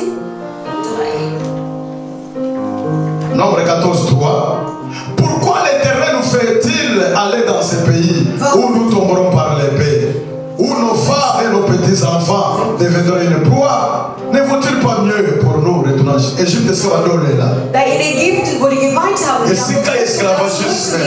3. Nombre 14, 3. Pourquoi l'Éternel nous fait-il aller dans ce pays où nous tomberons par l'épée, où nos femmes et nos petits-enfants deviendront une proie? Ne vaut-il pas mieux pour nous retourner en Égypte? Est-ce qu'on va donner là? Da in Ägypten, wo die geweint haben, Et si quand esclavagisme,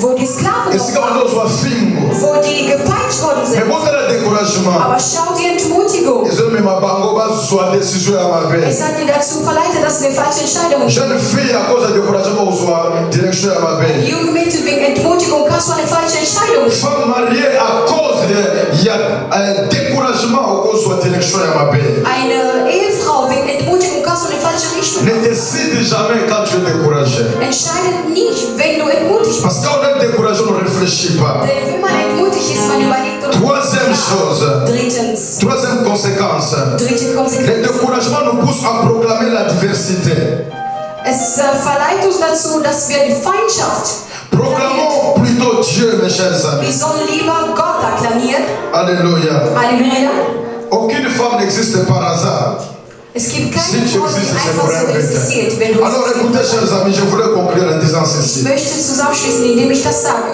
wo die Sklaven et si quand on soit film, wo die gepeitscht worden mais sind. bon, le découragement, Aber schau die Entmutigung. ils ont mis ma bango, soit décision à ma vie. Es hat die dazu verleitet, dass wir falsche Entscheidungen treffen. Jeune fille, à cause du découragement, soit direction à ma vie. Junge Mädchen, wegen Entmutigung kannst du eine falsche Entscheidung treffen. Femme mariée, à cause il y a un découragement, à cause soit direction à ma vie. Eine Ehefrau, wegen Entmutigung kannst du eine falsche Richtung Ne machen. décide jamais quand tu es découragé. Entscheidet nicht, wenn du entmutigt bist. Parce que quand on est découragé, on ne réfléchit pas. Denn wenn man entmutigt ist, man überlegt und Troisième chose, Drittens, troisième conséquence, dritte le Konsequenz. découragement nous pousse à proclamer la diversité. Es verleiht uns dazu, dass wir die Feindschaft Proclamons plutôt Dieu, mes chers Wir amis. sollen lieber Gott akklamieren. Alléluia. Halleluja. Aucune femme n'existe par hasard. Es gibt Si keine tu Frau, die existes, c'est einfach pour un so existiert. Wenn but. du Alors écoutez, chers amis, je voulais conclure en disant ich ceci. möchte zusammenschließen, indem ich das sage.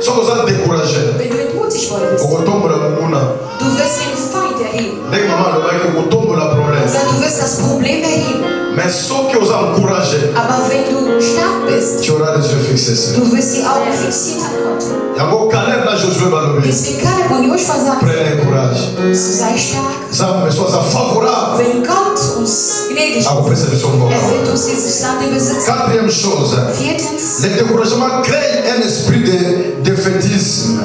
Si vous êtes découragé, Wenn du entmutigt worden bist, vous retombez dans le monde. du wirst den Feind erheben. Dès que maman le bail, vous tombez le problème. Du wirst das Problem erheben. Mais ceux qui vous encouragé, Aber wenn du stark bist, tu auras les yeux fixés sur. du wirst die Augen fixiert an Gott. Il y a encore Caleb là, Josué Balobi. Deswegen Kaleb und Joshua sagen, Prenez courage. sei stark. Ça me soit favorable Wenn Gott uns gnädig à vous préserver son nom. wird uns dieses Land besitzen. Quatrième chose, Viertens, le découragement crée un esprit de défaitisme.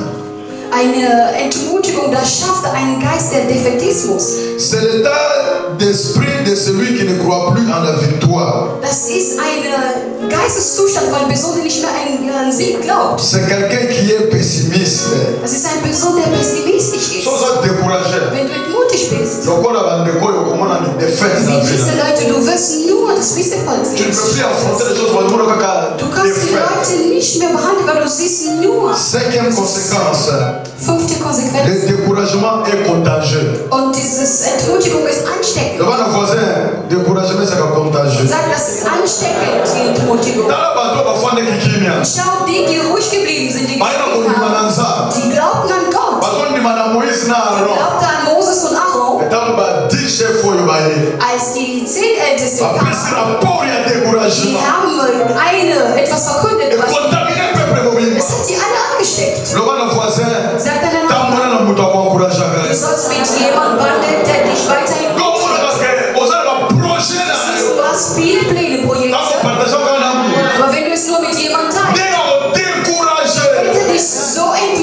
eine Entmutigung, das schafft einen Geist der Defetismus. C'est l'état d'esprit de celui qui ne croit plus en la victoire. Das ist ein Geisteszustand von einer Person, die nicht mehr an Sieg glaubt. C'est quelqu'un qui est pessimiste. Das ist eine Person, der pessimistisch ist. Sans être découragé. Wenn du entmutigt bist, Donc on a des décours, comment on a une défaite dans wie la vie. diese Leute, du wirst nur das Misserfolg Tu ne sehen. peux plus affronter les choses, Du kannst die Leute nicht mehr behandeln, weil du siehst nur. Cinquième conséquence, Fünfte Konsequenz. le découragement est contagieux. Und dieses Entmutigung ist ansteckend. Devant nos voisins, découragement c'est contagieux. Sag, das ist ansteckend, die Entmutigung. Dans la bateau, parfois, on est kikimia. Schau, die ruhig geblieben sind, die Baina geblieben haben, kulimananza. die glaubten an Gott. Bazo ni mana Moïse na Die Aaron. glaubten an Moses und Aaron. Etamba 10 chefs oyo baye. Als die 10 Ältesten Apesi kamen, rapport ya die découragement. haben etwas verkündet, Et was contaminer le peuple mobile. es hat sie alle angesteckt. Le bana voisin, Sagt deiner tamona na mutu akwankuraje du agaye. sollst mit jemandem wandeln, der dich weiterhin Komuna kake, ozala ba projet na yo. Du hast viele Pläne, Tamo Projekte, partage kwa na mu. aber wenn du es nur mit jemandem teilst, Dès on découragé. wenn er dich so entmutigt,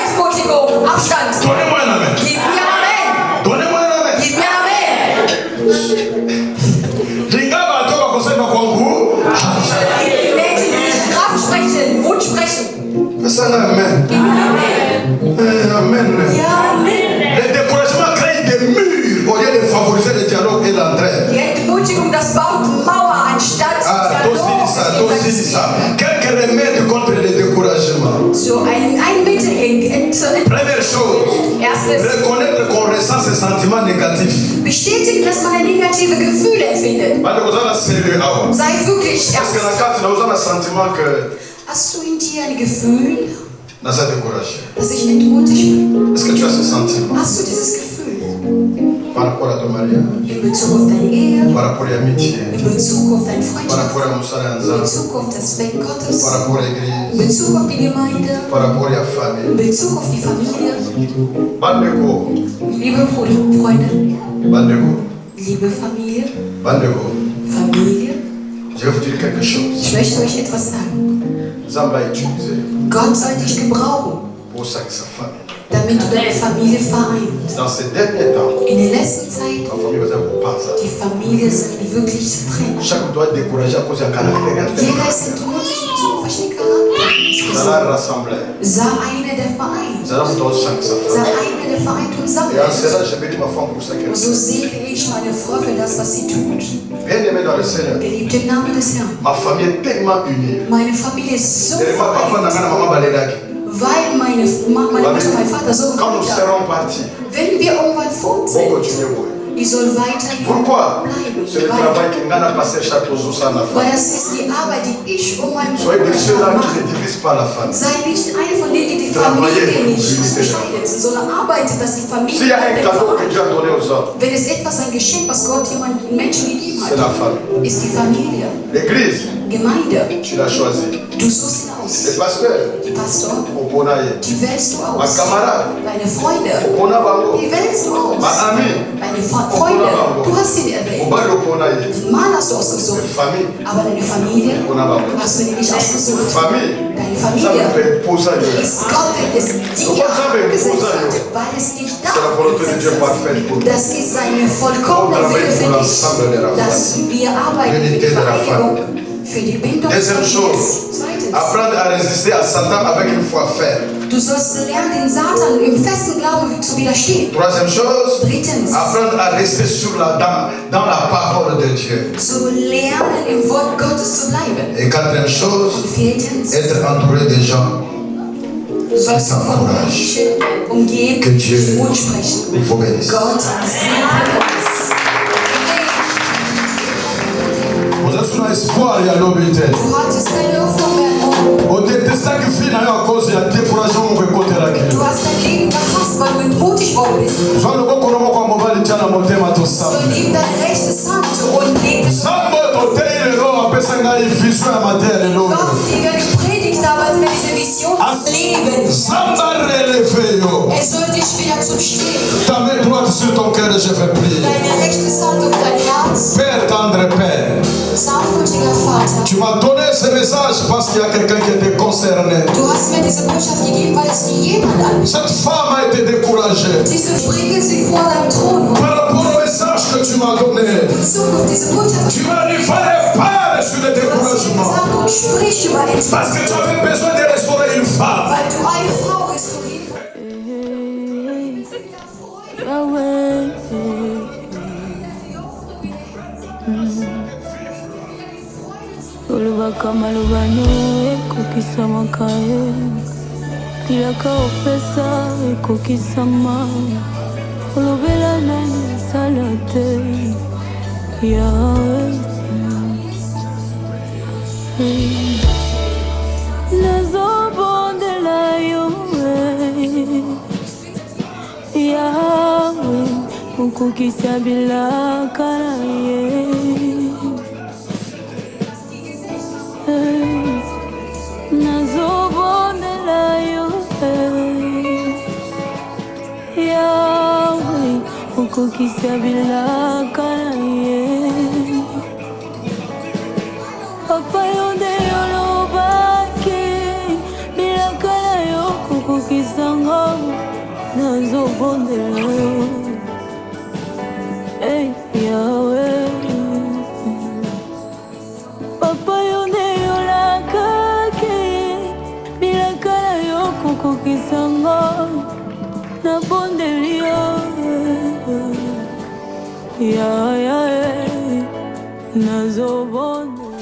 Entmutigung, Abstand. Donnez-moi un amen. Gib mir Amen. Donnez-moi un amen. Gib mir Amen. Lingaba toka kusema kwangu. Die Menschen, die nicht Kraft sprechen, Mut sprechen. C'est un amen. Gib mir Amen. Amen. Ja, Amen. Le découragement crée des murs au lieu de favoriser le dialogue et l'entraide. Die Entmutigung, das baut Mauer anstatt ça. Quelques remèdes contre le découragement. So ein Mittel Première chose, Erstes, reconnaître qu'on ressent ces sentiments négatifs. bestätigen, dass man negative Gefühle empfindet. Sei wirklich Parce que la carte, nous avons un sentiment que Hast du in dir ein Gefühl, nous a découragé. dass ich entmutigt bin? Est-ce que tu as ce sentiment Hast du dieses Gefühl par rapport à ton mariage, in Bezug auf deine Ehe, par rapport à l'amitié, in Bezug auf deine par Freundschaft, rapport à in Moussalanza, Bezug auf das Werk Gottes, par rapport à in l'église, Bezug auf die Gemeinde, par rapport à la in famille? Bezug auf die Familie? Bandeko, Liebe Brüder, Freunde, Bandeko, liebe Familie, Bandeko. Familie, Je vais vous dire quelque chose. ich möchte euch etwas sagen. Zamba a utilisé Gott soll dich gebrauchen, pour ça que sa famille. damit du deine Familie vereinst. Dans ces derniers temps, In der letzten Zeit, ta famille va être pas ça. die Familie sind wirklich zertrennt. Chaque doit être découragé à cause d'un caractère. Jeder ist entmutigt mit so verschiedenen Charakter. Ça l'a rassemblé. Sei einer, der vereint. Ça l'a fait dans chaque sa Sei famille. einer, der vereint und Et en sammelt. cela, je bénis ma femme pour ça qu'elle Und so fait. segne ich meine Frau für das, was sie tut. Bien aimé dans le Seigneur, Geliebt im Namen des Herrn. ma famille est tellement unie. Meine Familie ist so Et ma papa n'a vereint, pas maman balélaki. weil meine Mutter und mein Vater so Quand nous vereint haben. serons partis, Wenn wir irgendwann fort on sind, continue. ihr soll weiterhin Pourquoi? bleiben. C'est le travail que Ngana passé chaque jour sur la Weil famille. das ist die Arbeit, die ich um meinen Soyez de ceux-là qui mache. ne divisent pas la famille. Sei nicht einer von denen, die die Familie nicht unterscheidet, sondern arbeitet, dass die S'il y a un Familie cadeau que Dieu a donné aux hommes, Wenn es etwas, ein Geschenk, was Gott jemanden Menschen gegeben c'est la hat, famille. ist die Familie, L'église, Gemeinde. tu l'as choisi. Du suchst ihn Les aus. pasteurs, Pastor, au Bonaye. die wählst du Ma aus. camarade, Deine Freunde, au Bonabango. die wählst du aus. Ma amie, Deine Freunde, du hast sie au erwählt. Balo Bonaye. Den Mann hast du ausgesucht. Famille, Aber deine Familie au Bonabango. hast du dir nicht ausgesucht. Famille, Deine ça me Familie fait poser à Dieu. ist Gott, der es dir angesetzt hat, weil es dich da C'est la volonté de Dieu angesetzt parfaite pour hat. nous. Das ist seine vollkommene Wille für dich, dass wir arbeiten für die Vereinigung, für die Bindung des Deuxième chose, Zweitens, apprendre à résister à Satan avec une foi ferme. du sollst lernen, den Satan im festen Glauben zu widerstehen. Troisième chose, Drittens, apprendre à rester dans la parole de Dieu. zu lernen, im Wort Gottes zu bleiben. Et quatrième chose, Und viertens, être entouré des gens du sollst qui von t'encouragent. Menschen umgeben, Que Dieu die Mut sprechen. vous bénisse. Gott segne uns. Vous êtes un espoir, il y a l'obité. Du hattest keine Hoffnung mehr. Au détestant que fit à cause de la découragement que côté la Du hast dein Leben gehasst, weil du entmutigt worden bist. Soit le boko no kwa mobali tana motema to So sa. lieb deine rechte Hand und leg es Sambo to teile lo apesa ngai vision ya matele lo. Gott, die wir gepredigt haben, als wir diese Vision des Lebens. Samba relevé yo. Er soll dich wieder zum Stehen. Ta main droite sur ton cœur, je vais prier. Deine rechte Hand auf dein Herz. Père tendre Père, Sanftmütiger Vater. tu m'as donné ce message parce qu'il y a quelqu'un qui était concerné. Du hast mir diese Botschaft gegeben, weil es dir jemand anbietet. Cette femme a été découragée Diese bringe sie vor deinem Thron. par rapport au message que tu m'as donné. In Bezug auf diese Botschaft. Tu m'as dit, fallait pas sur le Du hast mir découragement. gesagt, und sprich über Entmutigung. Parce que tu avais besoin de restaurer une femme. Weil du eine Frau restaurieren olobaka malobano ekokisamaka ye tilaka opesa ekokisama olobela nani esala te yawe nazobondela yo yawe okokisa bilaka na ye nazobondela yo yawe okokisa bilaka na ye papa yo nde olobaki bilaka na yo kokokisanga nazobondela yo. Hey, Yahweh, papa yo nde yolakaki bilaka na yo kokokisanga nabondeli yo. Yahweh, nazobondela